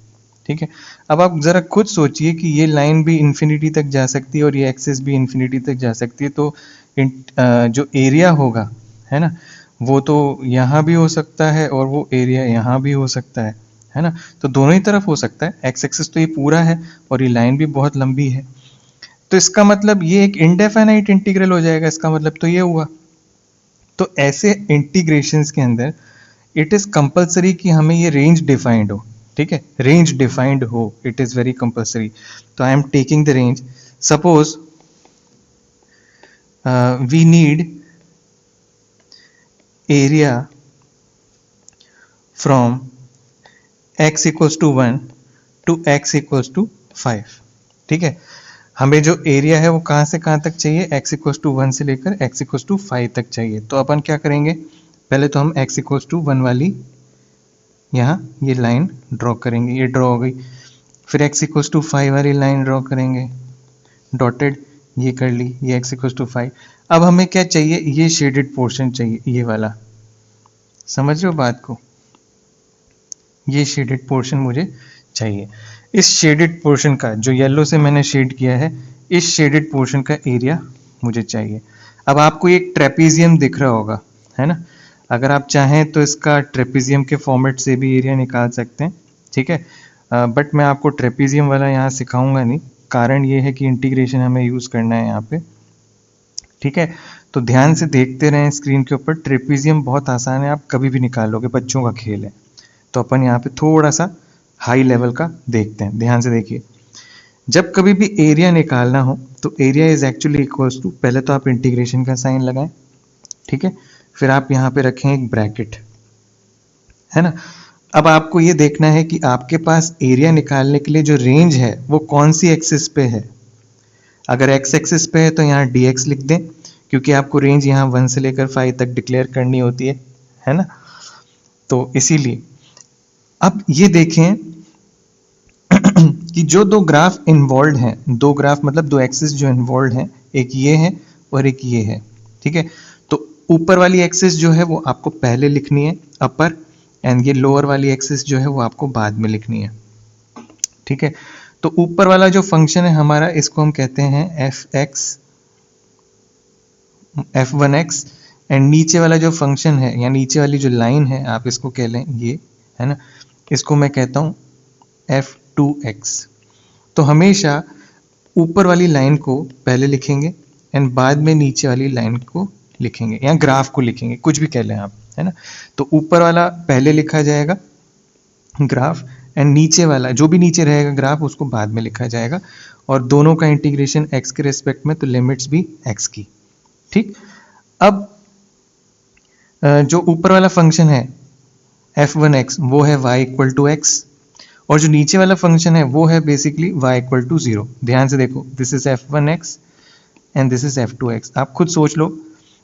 A: ठीक है। अब आप जरा खुद सोचिए कि ये लाइन भी इन्फिनिटी तक जा सकती है और ये एक्सिस भी इन्फिनिटी तक जा सकती है, तो जो एरिया होगा, है ना, वो तो यहाँ भी हो सकता है और वो एरिया यहाँ भी हो सकता है ना। तो दोनों ही तरफ हो सकता है। एक्स एक्सिस तो ये पूरा है और ये लाइन भी बहुत लंबी है, तो इसका मतलब ये एक इनडेफिनाइट इंटीग्रल हो जाएगा। इसका मतलब तो ये हुआ। तो ऐसे इंटीग्रेशंस के अंदर इट इज कंपलसरी कि हमें ये रेंज डिफाइंड हो, ठीक है, रेंज डिफाइंड हो, इट इज वेरी कंपलसरी। तो I am taking the range, suppose we need area from x equals to 1 to x equals to 5, ठीक है। हमें जो एरिया है वो कहाँ से कहाँ तक चाहिए, x इक्वल्स टू 1 से लेकर x इक्वल्स टू 5 तक चाहिए। तो अपन क्या करेंगे, पहले तो हम x इक्वल्स टू 1 वाली यहाँ ये लाइन ड्रॉ करेंगे, ये ड्रॉ हो गई। फिर x इक्वल्स टू 5 वाली लाइन ड्रॉ करेंगे, डॉटेड, ये कर ली, ये x इक्वल्स टू 5। अब हमें क्या चाहिए, ये शेडेड पोर्शन चाहिए, ये वाला, समझ रहे हो बात को, ये शेडेड पोर्शन मुझे चाहिए। इस शेडेड पोर्शन का, जो येलो से मैंने शेड किया है, इस शेडेड पोर्शन का एरिया मुझे चाहिए। अब आपको एक ट्रेपीजियम दिख रहा होगा, है ना, अगर आप चाहें तो इसका ट्रेपीजियम के फॉर्मेट से भी एरिया निकाल सकते हैं, ठीक है। बट मैं आपको ट्रेपीजियम वाला यहाँ सिखाऊंगा नहीं, कारण ये है कि इंटीग्रेशन हमें यूज़ करना है यहाँ पे, ठीक है। तो ध्यान से देखते रहें स्क्रीन के ऊपर, ट्रेपीजियम बहुत आसान है, आप कभी भी निकाल लोगे, बच्चों का खेल है। तो अपन यहाँ पे थोड़ा सा हाई लेवल का देखते हैं, ध्यान से देखिए। जब कभी भी एरिया निकालना हो तो area is actually equals to, पहले तो आप इंटीग्रेशन का साइन लगाएं, ठीक है, फिर आप यहाँ पे रखें एक ब्रैकेट, है ना। अब आपको ये देखना है कि आपके पास एरिया निकालने के लिए जो रेंज है वो कौन सी एक्सिस पे है। अगर एक्स एक्सिस पे है तो यहाँ dx लिख दें, क्योंकि आपको रेंज यहाँ 1 से लेकर 5 तक डिक्लेयर करनी होती है ना। तो इसीलिए अब ये देखें कि जो दो ग्राफ इन्वॉल्व हैं, दो ग्राफ मतलब दो एक्सिस जो इन्वॉल्व हैं, एक ये है और एक ये है, ठीक है। तो ऊपर वाली एक्सिस जो है वो आपको पहले लिखनी है, अपर, एंड ये लोअर वाली एक्सिस जो है वो आपको बाद में लिखनी है, ठीक है। तो ऊपर वाला जो फंक्शन है हमारा, इसको हम कहते हैं f1x, एंड नीचे वाला जो फंक्शन है या नीचे वाली जो लाइन है, आप इसको कह लें ये, है ना, इसको मैं कहता हूं f2x। तो हमेशा ऊपर वाली लाइन को पहले लिखेंगे एंड बाद में नीचे वाली लाइन को लिखेंगे या ग्राफ को लिखेंगे, कुछ भी कह लें आप, है ना। तो ऊपर वाला पहले लिखा जाएगा ग्राफ, एंड नीचे वाला जो भी नीचे रहेगा ग्राफ उसको बाद में लिखा जाएगा, और दोनों का इंटीग्रेशन x के रेस्पेक्ट में, तो लिमिट्स भी x की। ठीक, अब जो ऊपर वाला फंक्शन है f1x वो है y इक्वल टू एक्स, और जो नीचे वाला फंक्शन है वो है बेसिकली y इक्वल टू 0। ध्यान से देखो, this is f1x and this is f2x। आप खुद सोच लो,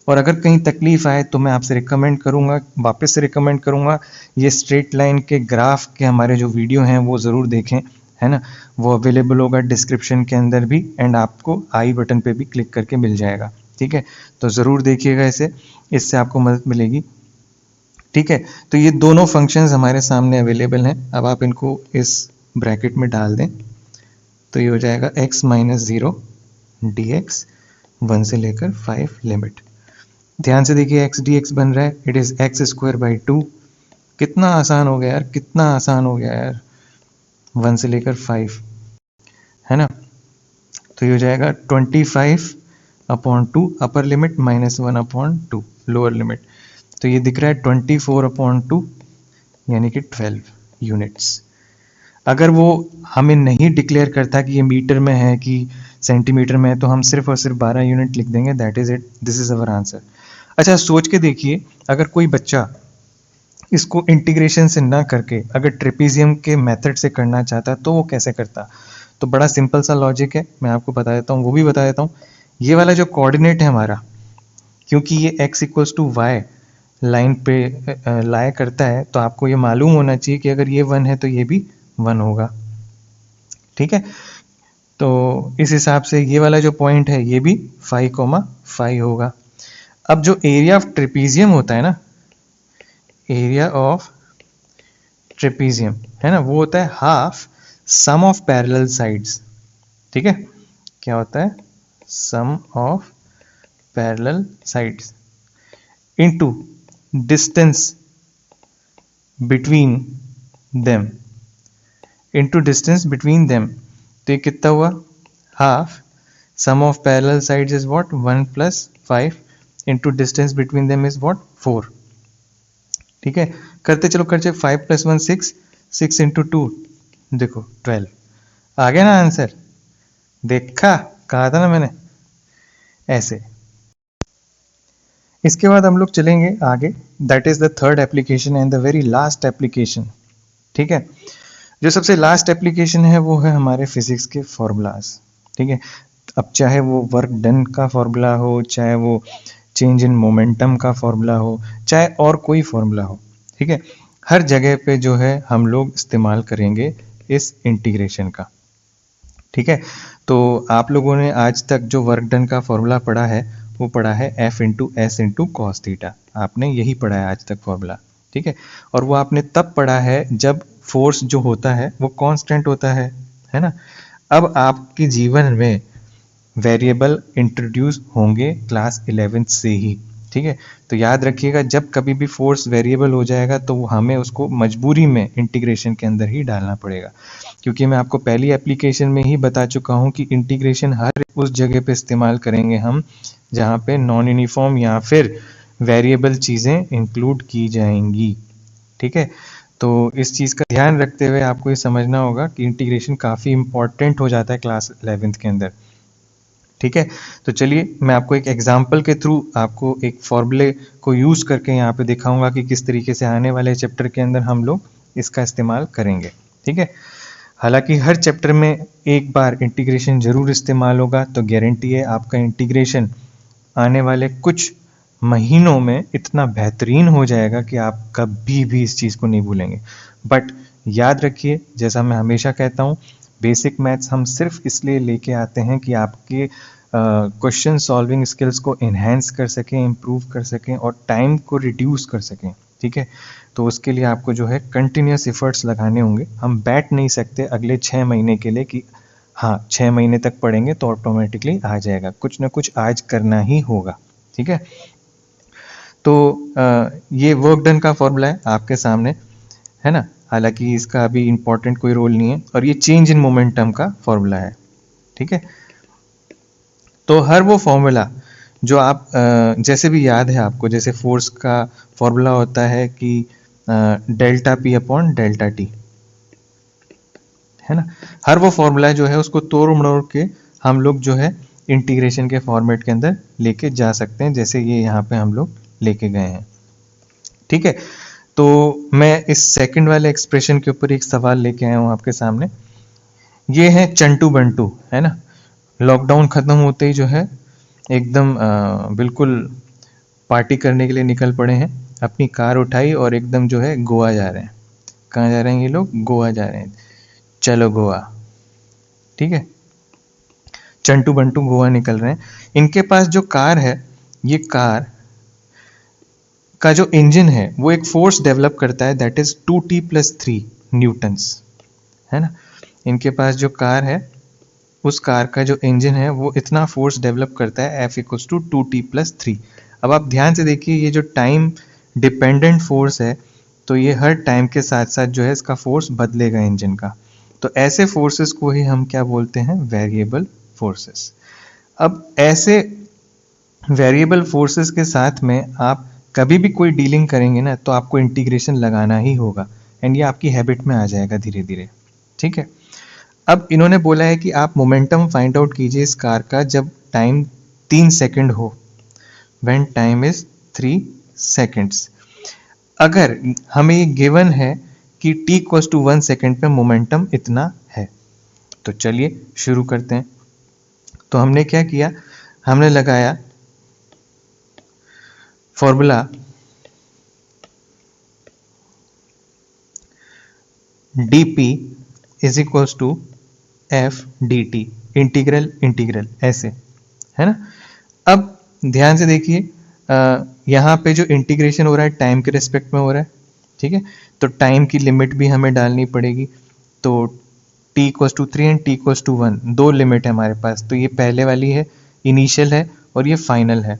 A: और अगर कहीं तकलीफ आए तो मैं आपसे रिकमेंड करूंगा, वापस से रिकमेंड करूंगा, ये स्ट्रेट लाइन के ग्राफ के हमारे जो वीडियो हैं वो ज़रूर देखें, है ना। वो अवेलेबल होगा डिस्क्रिप्शन के अंदर भी, एंड आपको आई बटन पे भी क्लिक करके मिल जाएगा। ठीक है, तो ज़रूर देखिएगा इसे, इससे आपको मदद मिलेगी। ठीक है, तो ये दोनों फंक्शंस हमारे सामने अवेलेबल हैं। अब आप इनको इस ब्रैकेट में डाल दें तो ये हो जाएगा x माइनस 0 dx 1 से लेकर 5 लिमिट। ध्यान से देखिए, x dx बन रहा है, it is x square by 2। कितना आसान हो गया यार, कितना आसान हो गया यार, 1 से लेकर 5, है ना। तो ये हो जाएगा 25/2 upper limit minus 1/2 lower limit. तो ये दिख रहा है 24/2 यानी कि 12 यूनिट्स। अगर वो हमें नहीं डिक्लेयर करता कि ये मीटर में है कि सेंटीमीटर में है, तो हम सिर्फ और सिर्फ 12 यूनिट लिख देंगे, that is it, this is our answer. अच्छा, सोच के देखिए, अगर कोई बच्चा इसको इंटीग्रेशन से ना करके अगर ट्रेपीजियम के मेथड से करना चाहता तो वो कैसे करता। तो बड़ा सिंपल सा लॉजिक है, मैं आपको बता देता हूँ, वो भी बता देता हूँ। ये वाला जो कोऑर्डिनेट है हमारा, क्योंकि ये x equals to y line पे लाया करता है, तो आपको ये मालूम होना चाहिए कि अगर ये 1 है तो ये भी 1 होगा। ठीक है, तो इस हिसाब से ये वाला जो पॉइंट है ये भी 5,5 होगा। अब जो एरिया ऑफ ट्रेपीजियम होता है ना, एरिया ऑफ ट्रेपीजियम है ना, वो होता है half sum of parallel sides. ठीक है, क्या होता है, sum of parallel sides into distance between them, into distance between them. तो ये कितना हुआ, half sum of parallel sides is what, 1 + 5 into distance between them is what, 4। ठीक है, करते चलो, करते 5 + 1 6, 6 × 2 देखो 12। आ गया ना आंसर, देखा, कहा था ना मैंने, ऐसे। इसके बाद हम लोग चलेंगे आगे, that is the third application and the very last application. ठीक है, जो सबसे लास्ट एप्लीकेशन है वो है हमारे फिजिक्स के फॉर्मूलाज। ठीक है, अब चाहे वो वर्क डन का फॉर्मूला हो, चाहे वो चेंज इन मोमेंटम का फॉर्मूला हो, चाहे और कोई फॉर्मूला हो, ठीक है, हर जगह पे जो है हम लोग इस्तेमाल करेंगे इस इंटीग्रेशन का। ठीक है, तो आप लोगों ने आज तक जो वर्क डन का फॉर्मूला पढ़ा है वो पढ़ा है F × S × cos थीटा, आपने यही पढ़ा है आज तक फॉर्मूला। ठीक है, और वो आपने तब पढ़ा है जब फोर्स जो होता है वो कांस्टेंट होता है ना। अब आपके जीवन में वेरिएबल इंट्रोड्यूस होंगे क्लास 11th से ही। ठीक है, तो याद रखिएगा, जब कभी भी फोर्स वेरिएबल हो जाएगा तो हमें उसको मजबूरी में इंटीग्रेशन के अंदर ही डालना पड़ेगा, क्योंकि मैं आपको पहली एप्लीकेशन में ही बता चुका हूं कि इंटीग्रेशन हर उस जगह पे इस्तेमाल करेंगे हम जहां पे नॉन यूनिफॉर्म या फिर वेरिएबल चीज़ें इंक्लूड की जाएंगी। ठीक है, तो इस चीज़ का ध्यान रखते हुए आपको ये समझना होगा कि इंटीग्रेशन काफ़ी इंपॉर्टेंट हो जाता है क्लास 11th के अंदर। ठीक है, तो चलिए मैं आपको एक एग्जाम्पल के थ्रू आपको एक फॉर्मूले को यूज़ करके यहाँ पे दिखाऊंगा कि किस तरीके से आने वाले चैप्टर के अंदर हम लोग इसका इस्तेमाल करेंगे। ठीक है, हालांकि हर चैप्टर में एक बार इंटीग्रेशन जरूर इस्तेमाल होगा, तो गारंटी है आपका इंटीग्रेशन आने वाले कुछ महीनों में इतना बेहतरीन हो जाएगा कि आप कभी भी इस चीज़ को नहीं भूलेंगे। बट याद रखिए, जैसा मैं हमेशा कहता हूँ, बेसिक मैथ्स हम सिर्फ इसलिए लेके आते हैं कि आपके क्वेश्चन सॉल्विंग स्किल्स को इन्हेंस कर सकें, इम्प्रूव कर सकें और टाइम को रिड्यूस कर सकें। ठीक है, तो उसके लिए आपको जो है कंटिन्यूस एफर्ट्स लगाने होंगे। हम बैठ नहीं सकते अगले 6 महीने के लिए कि हाँ 6 महीने तक पढ़ेंगे तो ऑटोमेटिकली आ जाएगा, कुछ ना कुछ आज करना ही होगा। ठीक है, तो ये वर्क डन का फॉर्मूला है आपके सामने, है ना, हालांकि इसका अभी इंपॉर्टेंट कोई रोल नहीं है, और ये चेंज इन मोमेंटम का फॉर्मूला है। ठीक है, तो हर वो फॉर्मूला जो आप जैसे भी याद है आपको, जैसे फोर्स का फॉर्मूला होता है कि delta P upon delta T, है ना। हर वो फॉर्मूला जो है उसको तोड़ मरोड़ के हम लोग जो है इंटीग्रेशन के फॉर्मेट के अंदर लेके जा सकते हैं, जैसे ये यहाँ पे हम लोग लेके गए हैं। ठीक है, तो मैं इस सेकंड वाले एक्सप्रेशन के ऊपर एक सवाल लेके आया हूँ आपके सामने। ये है चंटू बंटू, है ना। लॉकडाउन खत्म होते ही जो है एकदम बिल्कुल पार्टी करने के लिए निकल पड़े हैं। अपनी कार उठाई और एकदम जो है गोवा जा रहे हैं। कहाँ जा रहे हैं ये लोग? गोवा जा रहे हैं। चलो गोवा। ठीक है, चंटू बंटू गोवा निकल रहे हैं। इनके पास जो कार है, ये कार का जो इंजन है वो एक फोर्स डेवलप करता है, दैट इज 2t+3 न्यूटन्स, है ना। इनके पास जो कार है, उस कार का जो इंजन है वो इतना फोर्स डेवलप करता है, F=2t+3। अब आप ध्यान से देखिए, ये जो टाइम डिपेंडेंट फोर्स है, तो ये हर टाइम के साथ साथ जो है इसका फोर्स बदलेगा इंजन का। तो ऐसे फोर्सेस को ही हम क्या बोलते हैं? Variable forces. अब ऐसे वेरिएबल फोर्सेस के साथ में आप कभी भी कोई डीलिंग करेंगे ना, तो आपको इंटीग्रेशन लगाना ही होगा, एंड ये आपकी हैबिट में आ जाएगा धीरे धीरे। ठीक है, अब इन्होंने बोला है कि आप मोमेंटम फाइंड आउट कीजिए इस कार का जब टाइम 3 सेकंड हो, व्हेन टाइम इज 3 सेकंड्स। अगर हमें ये गिवन है कि t=1 सेकंड पे मोमेंटम इतना है, तो चलिए शुरू करते हैं। तो हमने क्या किया? हमने लगाया formula dp = f/dt, integral integral ऐसे, है ना। अब ध्यान से देखिए, यहाँ पे जो इंटीग्रेशन हो रहा है टाइम के रिस्पेक्ट में हो रहा है। ठीक है, तो टाइम की लिमिट भी हमें डालनी पड़ेगी। तो t=3 एंड t=1 दो लिमिट है हमारे पास। तो ये पहले वाली है, इनिशियल है, और ये फाइनल है।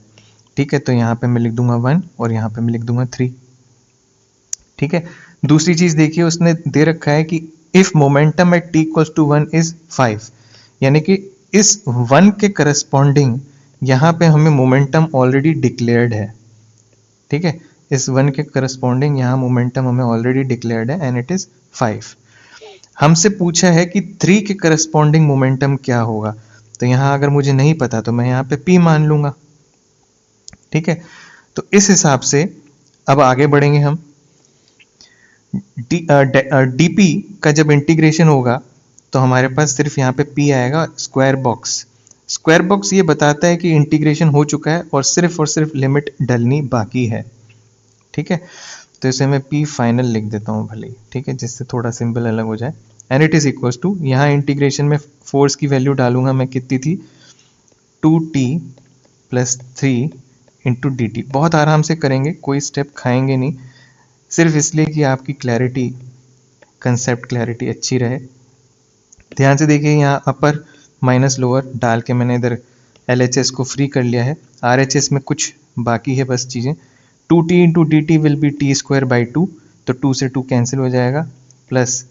A: ठीक है, तो यहाँ पे मैं लिख दूंगा 1 और यहाँ पे मैं लिख दूंगा 3। ठीक है, दूसरी चीज देखिए, उसने दे रखा है कि if momentum eight t=1 is 5, यानी कि इस 1 के करस्पॉन्डिंग यहाँ पे हमें मोमेंटम ऑलरेडी डिक्लेयर्ड है। ठीक है, इस 1 के करस्पॉन्डिंग यहाँ मोमेंटम हमें ऑलरेडी डिक्लेयर्ड है, एंड इट इज 5। हमसे पूछा है कि 3 के करस्पॉन्डिंग मोमेंटम क्या होगा। तो यहाँ अगर मुझे नहीं पता तो मैं यहाँ पे p मान लूंगा। ठीक है, तो इस हिसाब से अब आगे बढ़ेंगे हम। dp का जब इंटीग्रेशन होगा तो हमारे पास सिर्फ यहाँ पे p आएगा। स्क्वायर बॉक्स ये बताता है कि इंटीग्रेशन हो चुका है और सिर्फ लिमिट डलनी बाकी है। ठीक है, तो इसे मैं p फाइनल लिख देता हूँ भले ही। ठीक है, जिससे थोड़ा सिंबल अलग हो जाए। And it is equals to, यहाँ इंटीग्रेशन में फोर्स की वैल्यू डालूंगा मैं, कितनी थी? 2t+3 into dt। बहुत आराम से करेंगे, कोई स्टेप खाएंगे नहीं, सिर्फ इसलिए कि आपकी क्लैरिटी, कंसेप्ट क्लैरिटी अच्छी रहे। ध्यान से देखिए, यहाँ अपर माइनस लोअर डाल के मैंने इधर LHS को फ्री कर लिया है। RHS में कुछ बाकी है बस चीज़ें। 2t into D T will be t²/2, तो 2 से 2 कैंसिल हो जाएगा, प्लस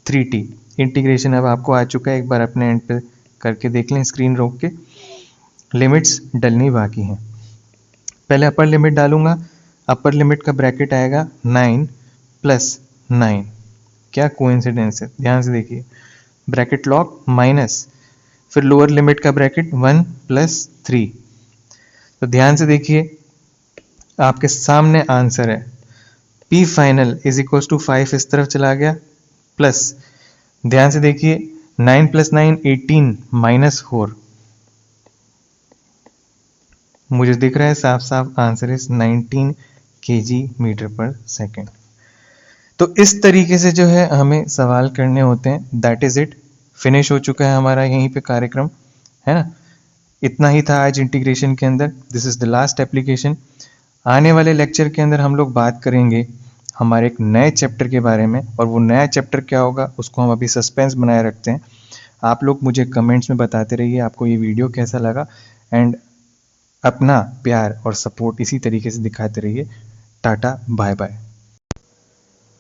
A: 3t। इंटीग्रेशन अब आपको आ चुका है, एक बार अपने एंड पे करके देख लें, स्क्रीन रोक के। लिमिट्स डलनी बाकी हैं। पहले अपर लिमिट डालूंगा, अपर लिमिट का ब्रैकेट आएगा 9 + 9। क्या कोइंसिडेंस है, ध्यान से देखिए, ब्रैकेट लॉक माइनस, फिर लोअर लिमिट का ब्रैकेट 1 + 3। तो ध्यान से देखिए, आपके सामने आंसर है p फाइनल = 5 इस तरफ चला गया, प्लस ध्यान से देखिए 9 + 9 18 -4। मुझे दिख रहा है साफ साफ आंसर इज 19 kg/s। तो इस तरीके से जो है हमें सवाल करने होते हैं। दैट इज इट, फिनिश हो चुका है हमारा यहीं पे कार्यक्रम, है ना। इतना ही था आज इंटीग्रेशन के अंदर। This is the last application. आने वाले लेक्चर के अंदर हम लोग बात करेंगे हमारे एक नए चैप्टर के बारे में, और वो नया चैप्टर क्या होगा उसको हम अभी सस्पेंस बनाए रखते हैं। आप लोग मुझे कमेंट्स में बताते रहिए आपको ये वीडियो कैसा लगा, एंड अपना प्यार और सपोर्ट इसी तरीके से दिखाते रहिए। Tata bye bye.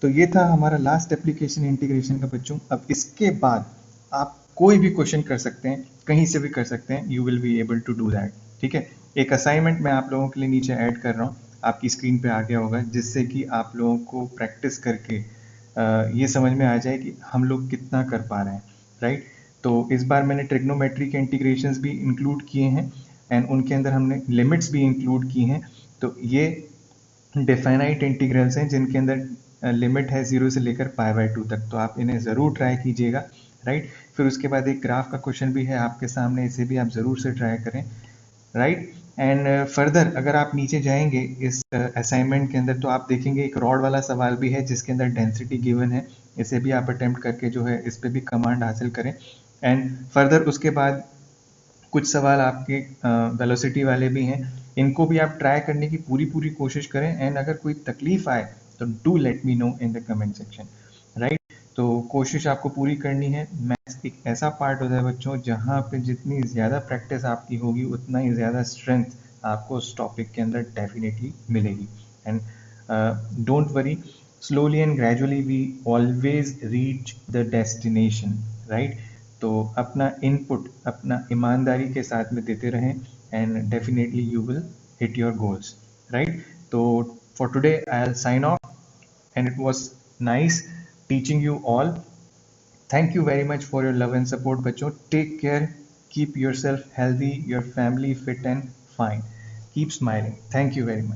A: तो ये था हमारा लास्ट एप्लीकेशन इंटीग्रेशन का बच्चों। अब इसके बाद आप कोई भी क्वेश्चन कर सकते हैं, कहीं से भी कर सकते हैं, you will be able to do that. ठीक है, एक असाइनमेंट मैं आप लोगों के लिए नीचे ऐड कर रहा हूँ, आपकी स्क्रीन पे आ गया होगा, जिससे कि आप लोगों को प्रैक्टिस करके ये समझ में आ जाए कि हम लोग कितना कर पा रहे हैं, राइट। तो इस बार मैंने ट्रिग्नोमेट्री के इंटीग्रेशंस भी इंक्लूड किए हैं एंड उनके अंदर हमने लिमिट्स भी इंक्लूड की हैं। तो ये डेफाइनाइट इंटीग्रल्स हैं जिनके अंदर लिमिट है 0 से लेकर π/2 तक, तो आप इन्हें ज़रूर ट्राई कीजिएगा, राइट। फिर उसके बाद एक ग्राफ का क्वेश्चन भी है आपके सामने, इसे भी आप ज़रूर से ट्राई करें, राइट। एंड फर्दर अगर आप नीचे जाएंगे इस असाइनमेंट के अंदर तो आप देखेंगे एक रॉड वाला सवाल भी है जिसके अंदर डेंसिटी गिवन है, इसे भी आप अटेम्प्ट करके जो है इस पे भी कमांड हासिल करें। एंड फर्दर उसके बाद कुछ सवाल आपके वेलोसिटी वाले भी हैं, इनको भी आप ट्राई करने की पूरी पूरी कोशिश करें एंड अगर कोई तकलीफ आए तो do let me know in the comment section, right. तो कोशिश आपको पूरी करनी है। मैथ्स एक ऐसा पार्ट होता है बच्चों जहाँ पे जितनी ज़्यादा प्रैक्टिस आपकी होगी उतना ही ज़्यादा स्ट्रेंथ आपको उस टॉपिक के अंदर डेफिनेटली मिलेगी। And don't worry, slowly and gradually we always reach the destination, right। तो अपना इनपुट अपना ईमानदारी के साथ में देते रहें and definitely you will hit your goals, right. तो for today I will sign off and it was nice teaching you all. Thank you very much for your love and support बच्चों। Take care, keep yourself healthy, your family fit and fine, keep smiling. Thank you very much.